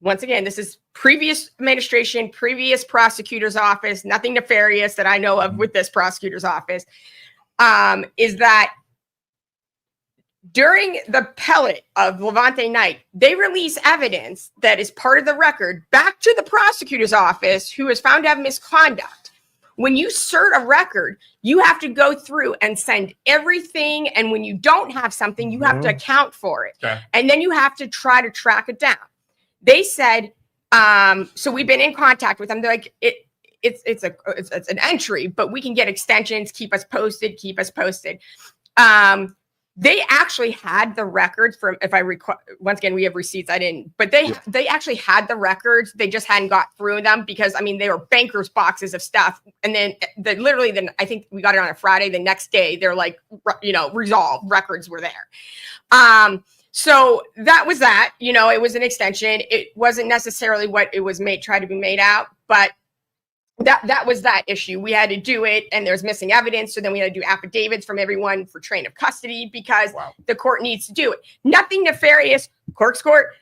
once again, this is previous administration, previous prosecutor's office, nothing nefarious that I know of with this prosecutor's office, is that during the pellet of Levante night, they release evidence that is part of the record back to the prosecutor's office, who is found to have misconduct. When you cert a record, you have to go through and send everything. And when you don't have something, you have to account for it. Okay. And then you have to try to track it down. They said, so we've been in contact with them. They're like, it's an entry, but we can get extensions, keep us posted. They actually had the records from, if I recall, once again, we have receipts. I didn't, but they actually had the records. They just hadn't got through them because, I mean, they were bankers boxes of stuff. And then I think we got it on a Friday. The next day, they're like, resolved. Records were there. So that was that. It was an extension. It wasn't necessarily what it was tried to be made out, but that was that issue. We had to do it, and there's missing evidence. So then we had to do affidavits from everyone for chain of custody because the court needs to do it. Nothing nefarious. Clerk's court.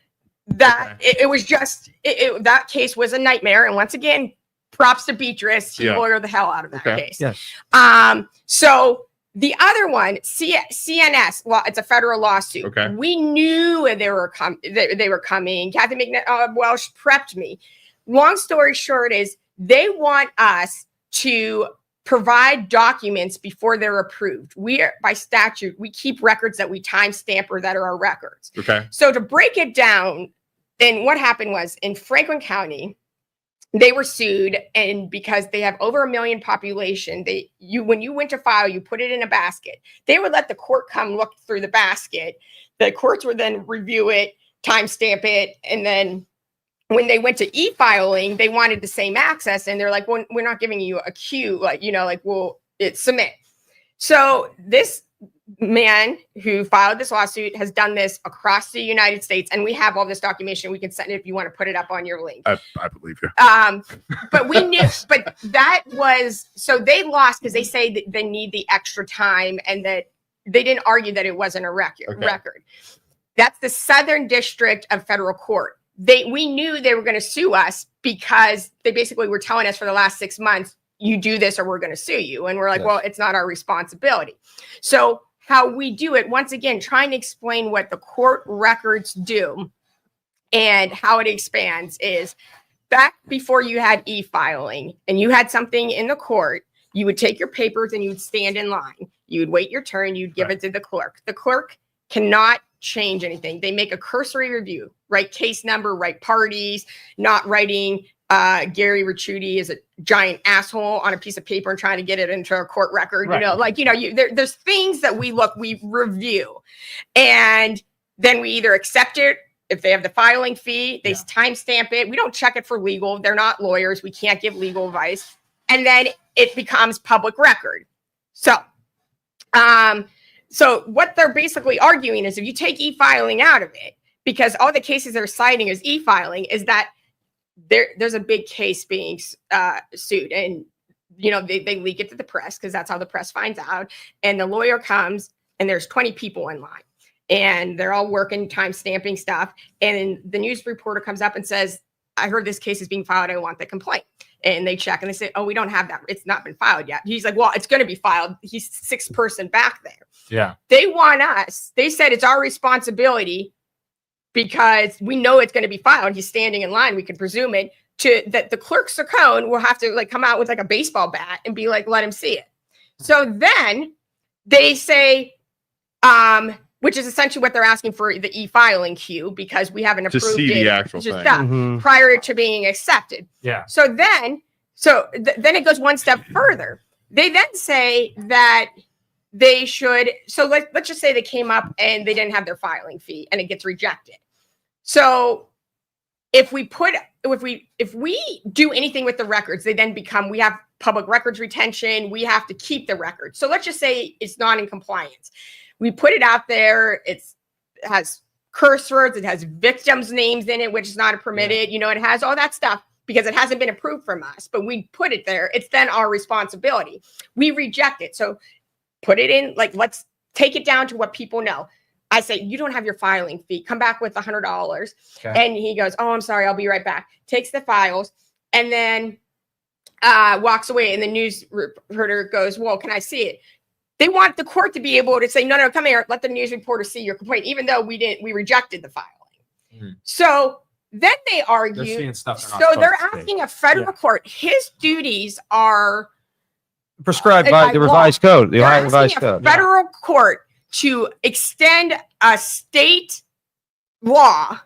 It was just that case was a nightmare. And once again, props to Beatrice. She lawyered the hell out of that case. Yes. So the other one, CNS, it's a federal lawsuit. Okay. We knew they were coming. Kathy Welsh prepped me. Long story short is, they want us to provide documents before they're approved. By statute, we keep records that we timestamp or that are our records. Okay. So to break it down, then what happened was in Franklin County, they were sued, and because they have over 1 million population, when you went to file, you put it in a basket. They would let the court come look through the basket. The courts would then review it, timestamp it, and then when they went to e-filing, they wanted the same access, and they're like, well, we're not giving you a queue, it's submit. So this man who filed this lawsuit has done this across the United States, and we have all this documentation. We can send it if you want to put it up on your link. I believe you. But we knew, but that was, so they lost because they say that they need the extra time and that they didn't argue that it wasn't a record. Okay. That's the Southern District of Federal Court. We knew they were going to sue us because they basically were telling us for the last 6 months, you do this or we're going to sue you. And we're like, well, it's not our responsibility. So how we do it, once again, trying to explain what the court records do and how it expands is back before you had e-filing and you had something in the court, you would take your papers and you would stand in line. You would wait your turn. You'd give it to the clerk. The clerk cannot change anything. They make a cursory review, write case number, write parties, not writing Gary Ricciuti is a giant asshole on a piece of paper and trying to get it into a court record. Right. There's things that we review, and then we either accept it if they have the filing fee, they timestamp it. We don't check it for legal. They're not lawyers. We can't give legal advice, and then it becomes public record. So what they're basically arguing is if you take e-filing out of it, because all the cases they're citing as e-filing is that there's a big case being sued, and they leak it to the press because that's how the press finds out. And the lawyer comes and there's 20 people in line and they're all working, time stamping stuff. And the news reporter comes up and says, I heard this case is being filed. I want the complaint. And they check and they say, oh, we don't have that. It's not been filed yet. He's like, well, it's going to be filed. He's 6th person back there. Yeah. They want us. They said it's our responsibility because we know it's going to be filed. He's standing in line. We can presume it that the clerk Ciccone will have to come out with a baseball bat and be like, let him see it. So then they say, which is essentially what they're asking for the e-filing queue because we haven't approved to see it, the actual thing Mhm. prior to being accepted. Yeah. So then it goes one step further. They then say that they should. So let's just say they came up and they didn't have their filing fee and it gets rejected. So if we do anything with the records, they then we have public records retention. We have to keep the records. So let's just say it's not in compliance. We put it out there. It has curse words. It has victims' names in it, which is not permitted. It has all that stuff because it hasn't been approved from us, but we put it there. It's then our responsibility. We reject it. So put it in, let's take it down to what people know. I say, you don't have your filing fee. Come back with $100. Okay. And he goes, oh, I'm sorry. I'll be right back. Takes the files and then walks away. And the news reporter goes, well, can I see it? They want the court to be able to say, no, come here. Let the news reporter see your complaint, even though we rejected the filing. Mm-hmm. So then they argue. They're seeing stuff they're asking a federal court. His duties are prescribed by the revised code, the Ohio revised code. Federal court to extend a state law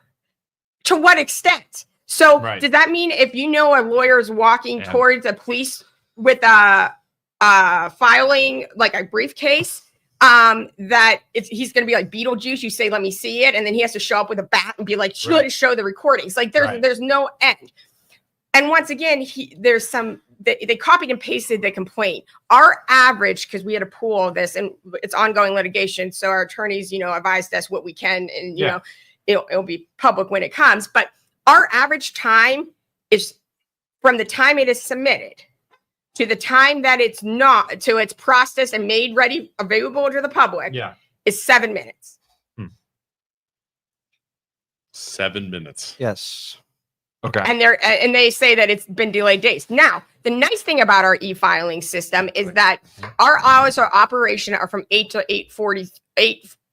to what extent? So does that mean if a lawyer is walking towards a police with a filing a briefcase, that he's going to be like Beetlejuice? You say, let me see it. And then he has to show up with a bat and be like, show the recordings. There's no end. And once again, they copied and pasted the complaint. Our average, because we had a pool of this and it's ongoing litigation. So our attorneys, advised us what we can and, it'll be public when it comes. But our average time is from the time it is submitted to the time that it's processed and made ready, available to the public is 7 minutes. 7 minutes. Yes. Okay. And they say that it's been delayed days. Now, the nice thing about our e-filing system is that our hours of operation are from 8 to 8:40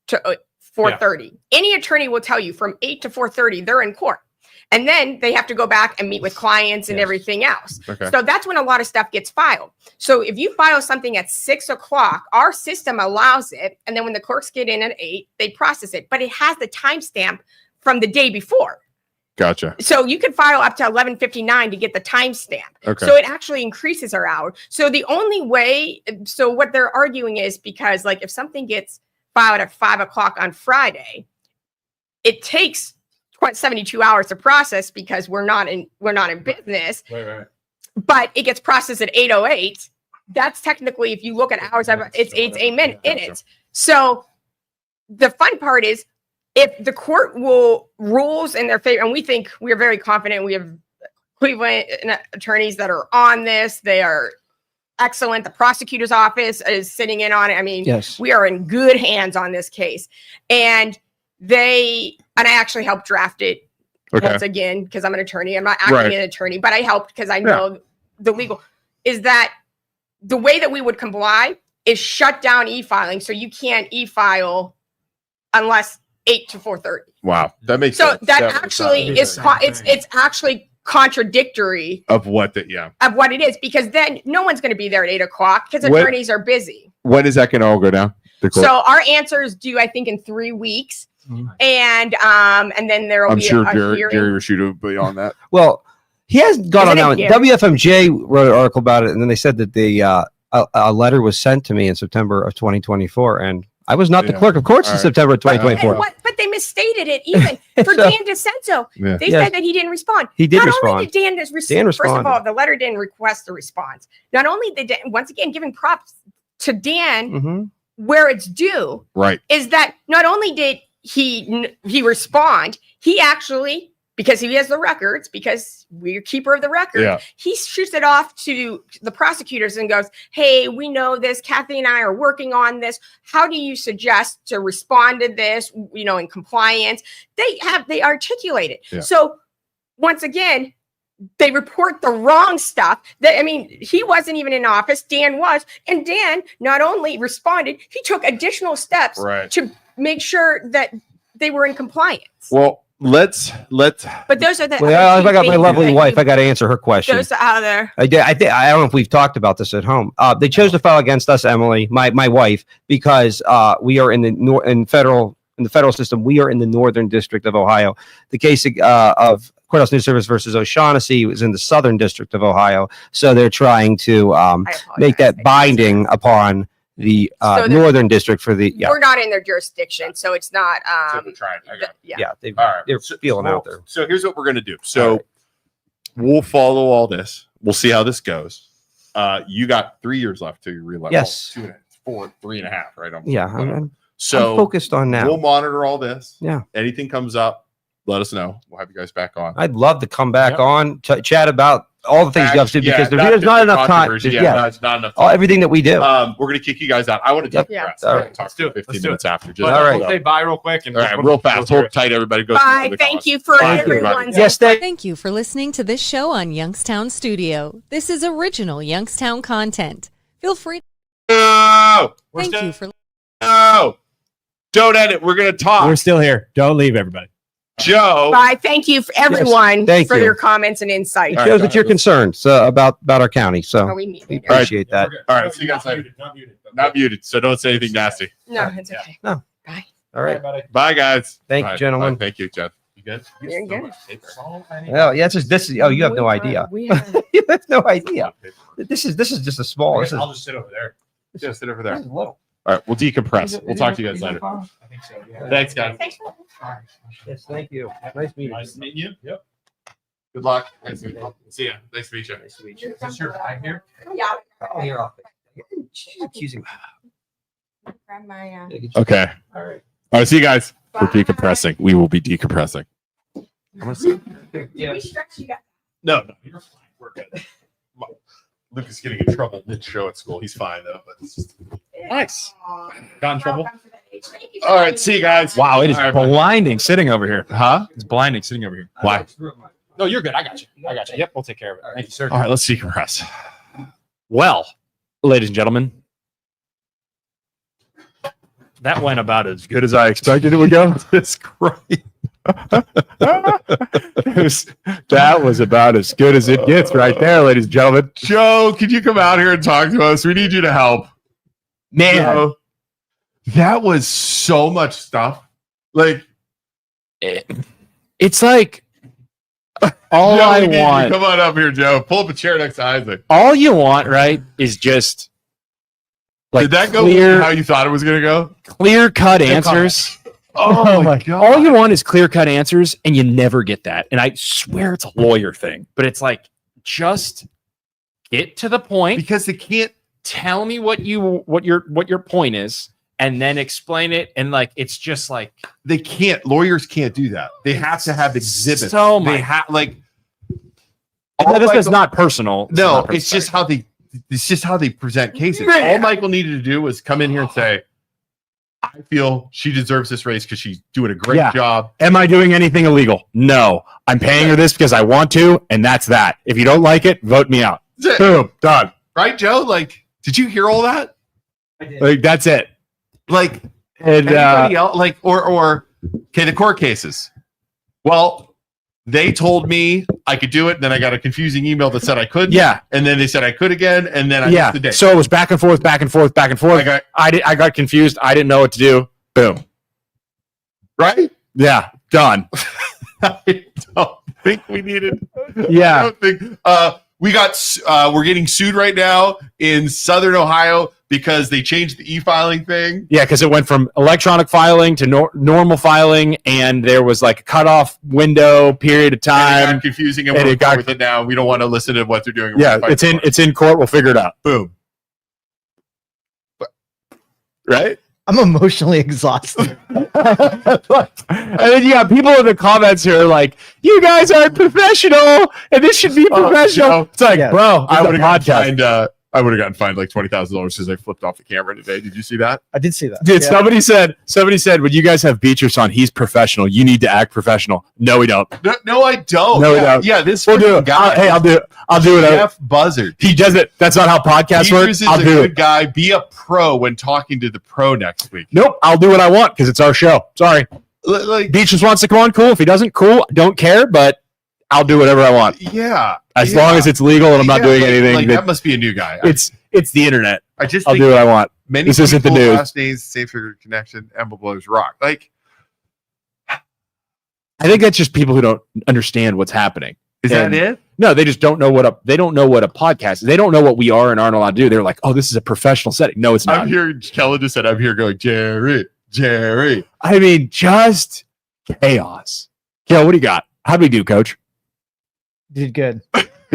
to 4:30. Any attorney will tell you from 8 to 4:30 they're in court. And then they have to go back and meet with clients and everything else. Okay. So that's when a lot of stuff gets filed. So if you file something at 6 o'clock, our system allows it. And then when the clerks get in at 8, they process it. But it has the timestamp from the day before. Gotcha. So you could file up to 11:59 to get the timestamp. Okay. So it actually increases our hour. So the only way, what they're arguing is because if something gets filed at 5 o'clock on Friday, it takes 72 hours to process because we're not in business. Right. But it gets processed at 8:08. That's technically, if you look at hours, it's 8 minutes in it. So the fun part is if the court rules in their favor, and we think we're very confident, we have Cleveland attorneys that are on this. They are excellent. The prosecutor's office is sitting in on it. I mean, Yes. we are in good hands on this case. And I actually helped draft it once again, because I'm an attorney. I'm not acting an attorney, but I helped because I know the legal is that the way that we would comply is shut down e-filing. So you can't e-file unless 8 to 4:30. Wow. That makes So sense. that actually is, it's actually contradictory of what of what it is, because then no one's going to be there at 8 o'clock because What- attorneys are busy. When is that going to all go down? The court? So our answer is due, I think, in 3 weeks. And then there will I'm be sure a Jerry hearing. Rashuda will be on that. Well, he hasn't gone on Isn't now. it WFMJ wrote an article about it, and then they said that a letter was sent to me in September of 2024, and I was not the Yeah. clerk of courts All in right. September of But 2024. they misstated it even for So- Dan DeCenzo. Yeah. They Yes. said that he didn't respond. He did Not respond. only did Dan receive, Dan first of responded. all, the letter didn't request a response. Not only did Dan, once again, giving props to Dan Mm-hmm. where it's due, Right. is that not only did he respond, he actually, because he has the records, because we're keeper of the record, Yeah. he shoots it off to the prosecutors and goes, "Hey, we know this. Kathy and I are working on this. How do you suggest to respond to this? In compliance." They articulate it. Yeah. So once again, they report the wrong stuff. He wasn't even in office. Dan was, and Dan not only responded, he took additional steps Right. to make sure that they were in compliance. Well, let's But those are the. Well, other if I got two my things lovely that wife, you- I got to answer her question. Those are other. I don't know if we've talked about this at home. They chose to file against us, Emily, my wife, because we are in the federal system. We are in the Northern District of Ohio. The case of Courthouse News Service versus O'Shaughnessy was in the Southern District of Ohio. So they're trying to make that binding upon the So the- Northern District for the We're not in their jurisdiction, so it's not. So we're trying. I got it. Yeah. they're All right. feeling out there. So here's what we're going to do. All So right. we'll follow all this. We'll see how this goes. You got 3 years left to your reelect. Yes. 3.5, right? Yeah, I'm So focused on now. we'll monitor all this. Yeah. Anything comes up, let us know. We'll have you guys back on. I'd love to come back Yep. on, chat about all the things you have to do, Yeah, because there's not enough time. controversy. Yeah, No, it's not enough all, time. everything that we do. We're going to kick you guys out. I want to Yep. decompress. All We're right. gonna talk Let's do it. 15 Let's do minutes after. Just All right. We'll say bye real quick. And All right, real fast. Hold tight, everybody. Go Bye. through the Thank comments. you for Bye, everyone's. Yes, Thank you for listening to this show on Youngstown Studio. This is original Youngstown content. Feel free. No! Thank you for. No! Don't edit. We're going to talk. We're still here. Don't leave, everybody. Joe. Bye. Thank you for everyone Thank for you. their comments and insight. It All shows right, that you're concerned about our county, Are so we we muted? appreciate that. All right, see you guys later. Not muted, so don't say anything nasty. No, it's okay. No. Bye. All right. Bye, guys. Thank you, Bye. gentlemen. Bye. Thank you, Jeff. You good? You're good. Well, yeah, this is. Oh, you have no idea. We have- You have no idea. This is just a small. This is I'll just sit over there. Yeah, sit over there. this is little. All right, we'll decompress. We'll talk to you guys later. I think so. Yeah. Thanks, guys. Thanks for Yes, thank you. Nice meeting you. Nice meeting you. Yep. Good luck. Nice to meet you. See ya. Nice to meet you. Nice to meet you. Is this your bag here? Yeah. Oh, here, I'll she's accusing. Grab my, Okay. All right. All right, see you guys. We're Bye. decompressing. We will be decompressing. I'm gonna see. Yeah. we stretch you guys. No, you're fine. We're good. Luke is getting in trouble mid-show at school. He's fine though, but it's just Nice. Aw. Got in trouble? Welcome for the age. Thank you all right. for See you guys. Wow, it is All right, bye. blinding sitting over here. Huh? It's blinding sitting over here. Why? No, you're good. I got you. I got you. Yep, we'll take care of it. Thank you, sir. All right, let's decompress. Well, ladies and gentlemen, that went about as good as I expected it would go. It's great. That was about as good as it gets right there, ladies and gentlemen. Joe, can you come out here and talk to us? We need you to help. Man, Joe, that was so much stuff. Like, it's like all Joe, I we need you. want. Come on up here, Joe. Pull up a chair next to Isaac. All you want, right, is just like Did that go clear, how you thought it was going to go? clear-cut answers. Oh my God. All you want is clear-cut answers, and you never get that. And I swear it's a lawyer thing, but it's like just get to the point. Because they can't. Tell me what your point is, and then explain it. And like it's just like They can't. Lawyers can't do that. They have to have exhibits. So they much. have like. this is not personal. No, not it's just how they it's just how they present cases. All Michael needed to do was come in here and say, I feel she deserves this raise because she's doing a great job. Am I doing anything illegal? No. I'm paying her this because I want to, and that's that. If you don't like it, vote me out. Boom, done. Right, Joe? Like, did you hear all that? I did. Like, that's it. Like, And anybody else? Like, or okay, the court cases. Well, they told me I could do it. Then I got a confusing email that said I couldn't. Yeah. And then they said I could again. And then I missed the day. So it was back and forth, back and forth, back and forth. I got confused. I didn't know what to do. Boom. Right? Yeah. Done. I don't think we needed. Yeah. I don't think we're getting sued right now in Southern Ohio because they changed the e-filing thing. Yeah, because it went from electronic filing to normal filing, and there was like a cutoff window period of And it time. got confusing, and and we're it got- with it now. We don't want to listen to what they're doing. Yeah, it's in court. We'll figure it out. Boom. Right? I'm emotionally exhausted. And then you got people in the comments who are like, "You guys aren't professional, and this should be professional." Joe, It's like, yeah. bro, I would have podcast. gotten fined like $20,000 because I flipped off the camera today. Did you see that? I did see that. Dude, Yeah. somebody said, when you guys have Beatrice on, he's professional. You need to act professional. No, we don't. No, I don't. No, we yeah, don't. Yeah, this We'll do freaking it. guy. Hey, I'll do it. I'll do it. Jeff Buzzard. He does it. That's not how podcasts work. Beatrice is I'll a do good it. guy. Be a pro when talking to the pro next week. Nope. I'll do what I want because it's our show. Sorry. Like, Beatrice wants to come on. Cool. If he doesn't, cool. Don't care, but I'll do whatever I want. yeah. As long as it's legal and I'm not doing like, anything. Like, that that must be a new guy. it's the internet. I just I'll think do what I want. many This isn't the people, news. last names, same figure connection, MLO Bros rock. Like, I think that's just people who don't understand what's happening. is And- that it? No, they just don't know what a podcast is. They don't know what we are and aren't allowed to do. They're like, oh, this is a professional setting. No, it's not. I'm here. Kelly just said, I'm here going, Jerry. I mean, just chaos. Kel, what do you got? How'd we do, coach? Did good.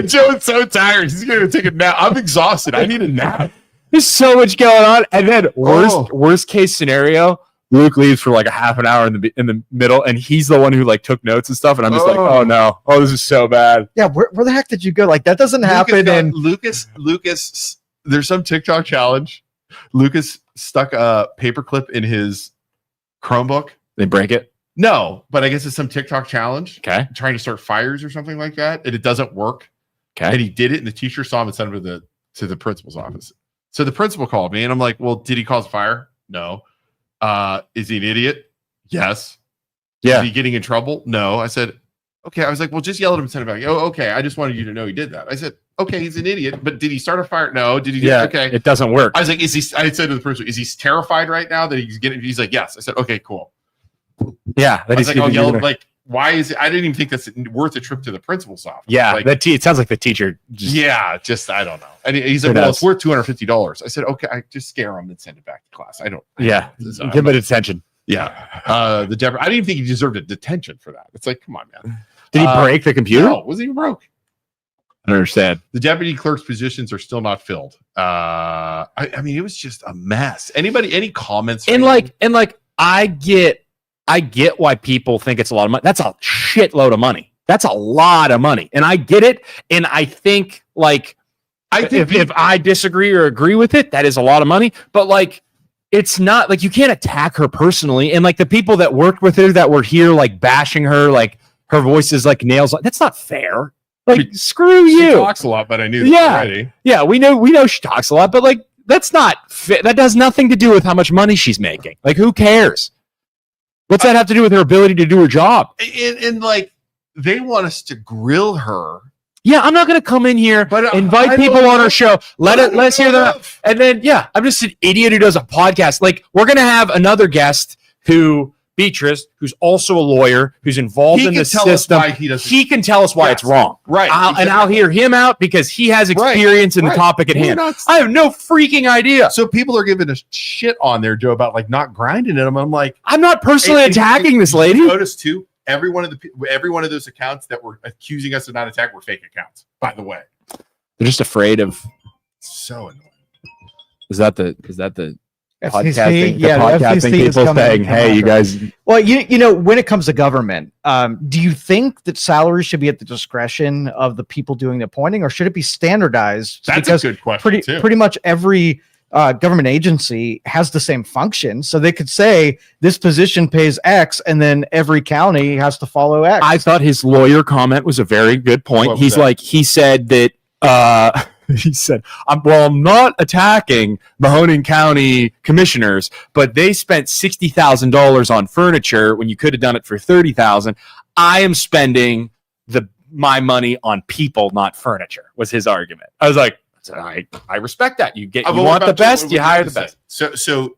Joe's so tired. He's going to take a nap. I'm exhausted. I need a nap. There's so much going on. And then Oh. worst case scenario, Luke leaves for like a half an hour in the middle, and he's the one who like took notes and stuff. And I'm just like, Oh. oh no, oh this is so bad. Yeah, where the heck did you go? Like that doesn't happen. And Lucas, there's some TikTok challenge. Lucas stuck a paperclip in his Chromebook. They break it. No, but I guess it's some TikTok challenge Okay. trying to start fires or something like that, and it doesn't work. Okay. And he did it, and the teacher saw him and sent him to the principal's office. So the principal called me, and I'm like, "Well, did he cause a fire? No. Is he an idiot? Yes. Yeah. Is he getting in trouble? No." I said, "Okay." I was like, "Well, just yell at him and send him back." "Oh, okay. I just wanted you to know he did that." I said, "Okay, he's an idiot, but did he start a fire? No. Did he? Yeah. Okay." It doesn't work. I was like, "Is he?" I said to the principal, "Is he terrified right now that he's getting?" He's like, "Yes." I said, "Okay, cool." Yeah. I was like, "I'll yell." Like, why is it? I didn't even think that's worth a trip to the principal's office. yeah. Like, It sounds like the teacher. just I don't know. And he's Who like, "Well, knows? it's worth $250." I said, "Okay, I just scare him and send it back to class." I don't. Yeah. So, Give him a detention. yeah. I didn't even think he deserved a detention for that. It's like, come on, man. Did he break the computer? No, wasn't even broke. I don't understand. The deputy clerk's positions are still not filled. I mean, it was just a mess. Any comments? And I get why people think it's a lot of money. That's a shitload of money. That's a lot of money. And I get it. And I think if I disagree or agree with it, that is a lot of money. But like, it's not like you can't attack her personally. And like the people that worked with her that were here, like bashing her, like her voice is like nails. That's not fair. Like, screw she you. talks a lot, but I knew that Yeah. already. Yeah, we know she talks a lot, but like that's not fit. That has nothing to do with how much money she's making. Like, who cares? What's that have to do with her ability to do her job? And like, they want us to grill her. Yeah, I'm not going to come in here, But, invite I people don't on know. our show. Let's hear them. And then, yeah, I'm just an idiot who does a podcast. Like, we're going to have another guest Beatrice, who's also a lawyer, who's involved He in can the tell us system. why he doesn't- He can tell us why Yes. it's wrong. Right. And I'll hear him out because he has experience in the Right. topic at We're hand. not- I have no freaking idea. So people are giving us shit on there, Joe, about like not grinding them. I'm like, I'm not personally Hey, attacking this you lady. notice too, every one of those accounts that were accusing us of not attack were fake accounts, by the way. They're just afraid of. So annoying. Is that the podcasting, yeah, the the podcasting FCC is people coming saying, to come "Hey, you after guys." Well, you know, when it comes to government, do you think that salaries should be at the discretion of the people doing the appointing, or should it be standardized? That's Because a good question too. pretty much every government agency has the same function, so they could say this position pays X, and then every county has to follow X. I thought his lawyer comment was a very good point. What was He's that? like, he said that. He said, I'm not attacking Mahoning County commissioners, but they spent $60,000 on furniture when you could have done it for $30,000. I am spending my money on people, not furniture, was his argument. I was like, I respect that. You want the best, you hire the best. So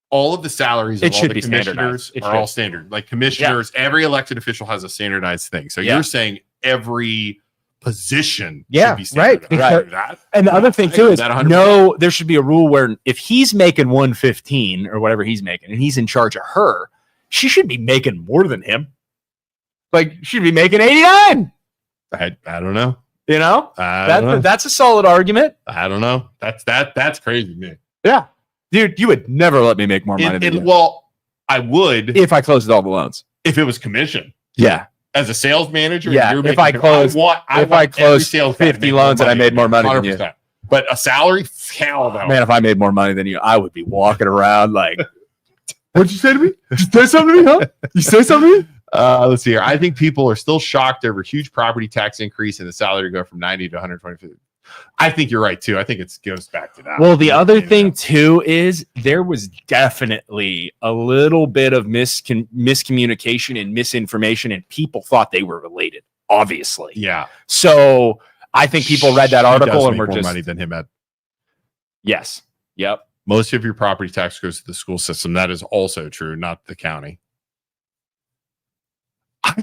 all of the salaries of It all should the be commissioners standardized. It are should. all standard. Like commissioners, every elected official has a standardized thing. So Yeah. you're saying every position Yeah, should be right, standardized. because- That, And the other thing I too agree is with that 100%. no, there should be a rule where if he's making 115 or whatever he's making, and he's in charge of her, she should be making more than him. Like she should be making 89. I don't know. You know, I don't know. that's a solid argument. I don't know. That's crazy to me. Yeah, dude, you would never let me make more money than you. Well, I would If I closed all the loans. if it was commission. Yeah, As a sales manager, Yeah, you're if making- I closed- want if every I closed sales guy to 50 make more loans and I made more money than you. 100%. But a salary, hell no. man, if I made more money than you, I would be walking around like, what'd you say to me? You say something to me, huh? You say something to me? Let's see here. I think people are still shocked over huge property tax increase and the salary go from 90 to 120. I think you're right too. I think it goes back to that. Well, the other thing too is there was definitely a little bit of miscommunication and misinformation, and people thought they were related, obviously. yeah, So I think people read that She does article and make were more just, money than him at. yes. Yep. Most of your property tax goes to the school system. That is also true, not the county. I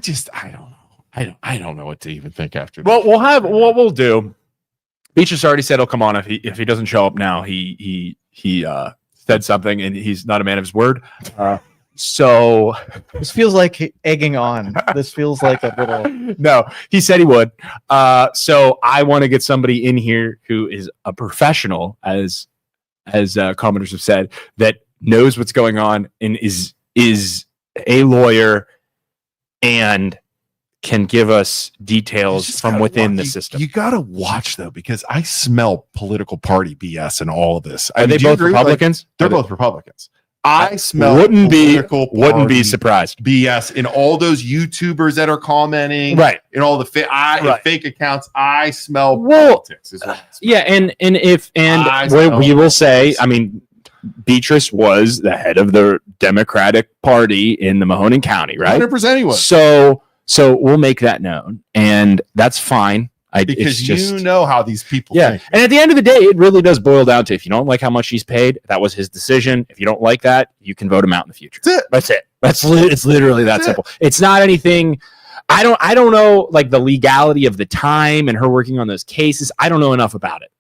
don't know. I don't know what to even think after. Well, what we'll do. Beatrice already said he'll come on if he doesn't show up now. He said something and he's not a man of his word. So This feels like egging on. This feels like a little. no, he said he would. So I want to get somebody in here who is a professional, as commenters have said, that knows what's going on and is a lawyer and can give us details from within the system. You got to watch though, because I smell political party BS in all of this. Are they do you both agree with, like, Republicans? they're both Republicans. I smell wouldn't be party surprised. BS in all those YouTubers that are commenting, Right. in all the Right. fake accounts. I smell Well, politics. Is what I smell. Yeah, I we will say, smell I mean, Beatrice was the head of the Democratic Party in the Mahoning County, right? 100% he was. So we'll make that known, and that's fine. Because it's just, you know how these people yeah. think. And at the end of the day, it really does boil down to if you don't like how much he's paid, that was his decision. If you don't like that, you can vote him out in the future. That's it. It's literally that That's simple. It's not anything. I don't know like the legality of the time and her working on those cases. I don't know enough about it.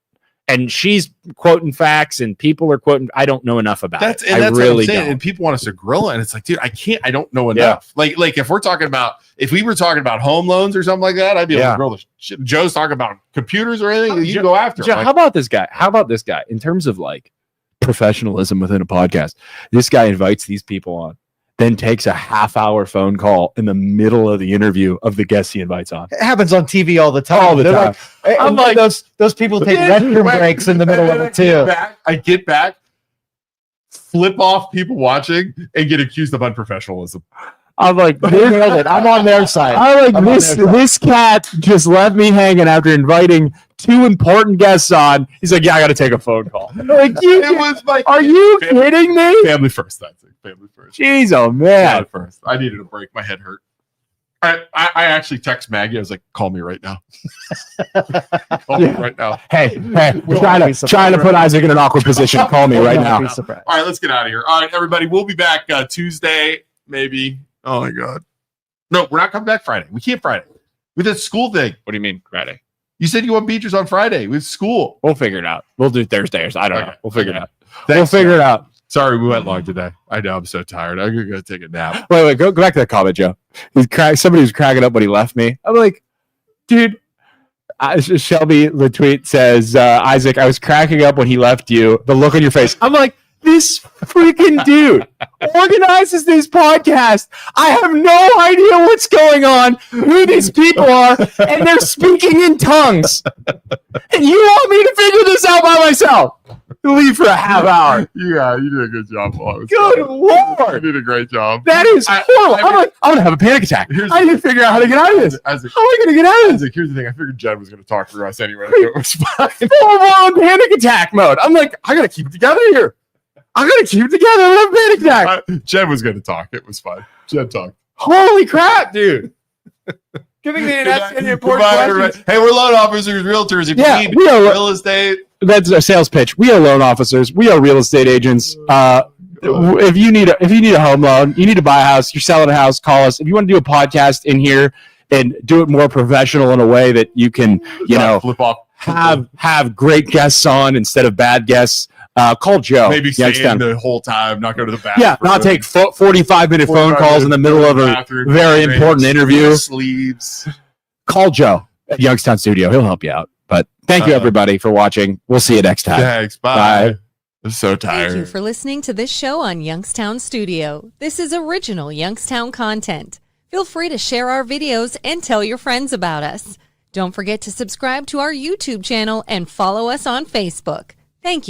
And she's quoting facts and people are quoting. I don't know enough about it. That's I what really I'm saying. don't. And people want us to grill it, and it's like, dude, I don't know enough. Like if we were talking about home loans or something like that, I'd be able Yeah. to grill the shit. Joe's talking about computers or anything, you Joe- go after. Joe, him. how about this guy? How about this guy in terms of like professionalism within a podcast? This guy invites these people on, then takes a half-hour phone call in the middle of the interview of the guests he invites on. It happens on TV all the time. All the They're time. Like, I'm like- those people take restroom breaks in the middle of it too. I get back, flip off people watching, and get accused of unprofessionalism. I'm like, Nailed it. I'm on their side. I'm I'm on this their side. this cat just left me hanging after inviting two important guests on. He's like, yeah, I got to take a phone call. Like, It was like, are you kidding me? family first? That's it. Family first. Jeez, oh man. Family first. I needed a break. My head hurt. I actually text Maggie. I was like, call me right now. Call me right now. Hey, we're Don't trying be to put Isaac in an awkward position. Call me right Don't now. be surprised. All right, let's get out of here. All right, everybody, we'll be back Tuesday, maybe. Oh my God. No, we're not coming back Friday. We can't Friday. With this school thing. What do you mean Friday? You said you want Beatrice on Friday with school. We'll figure it out. We'll do Thursday or I don't know. Okay. We'll figure it out. Thanks, We'll figure it out. Sorry, we went long today. I know I'm so tired. I'm gonna go take a nap. Wait, go back to that comment, Joe. Somebody was cracking up when he left me. I'm like, dude. Shelby, the tweet says, Isaac, I was cracking up when he left you. The look on your face. I'm like, This freaking dude organizes this podcast. I have no idea what's going on, who these people are, and they're speaking in tongues. And you want me to figure this out by myself? Leave for a half hour. Yeah, you did a good job. Good Lord. You did a great job. That is horrible. I'm like, I'm going to have a panic attack. I need to figure out how to get out of this. How am I going to get out of this? Here's the thing. I figured Jen was going to talk for us anyway. So it was fine. Full-on panic attack mode. I'm like, I got to keep it together here. I got to keep it together. I'm having a panic attack. Jen was going to talk. It was fine. Jen talked. Holy crap, dude. Giving me an important question. Hey, we're loan officers, realtors. If Yeah, you need we are- real estate, That's our sales pitch. We are loan officers. We are real estate agents. If you need a home loan, you need to buy a house, you're selling a house, call us. If you want to do a podcast in here and do it more professional in a way that you can, flip off. have great guests on instead of bad guests, call Joe. Maybe stay Youngstown. in the whole time, not go to the bathroom. Yeah, not take 45-minute phone calls in the middle of a very important interview. Sleeves. Call Joe at Youngstown Studio. He'll help you out. But thank you, everybody, for watching. We'll see you next time. Thanks. Bye. Bye. I'm so Thank you tired. for listening to this show on Youngstown Studio. This is original Youngstown content. Feel free to share our videos and tell your friends about us. Don't forget to subscribe to our YouTube channel and follow us on Facebook. Thank you.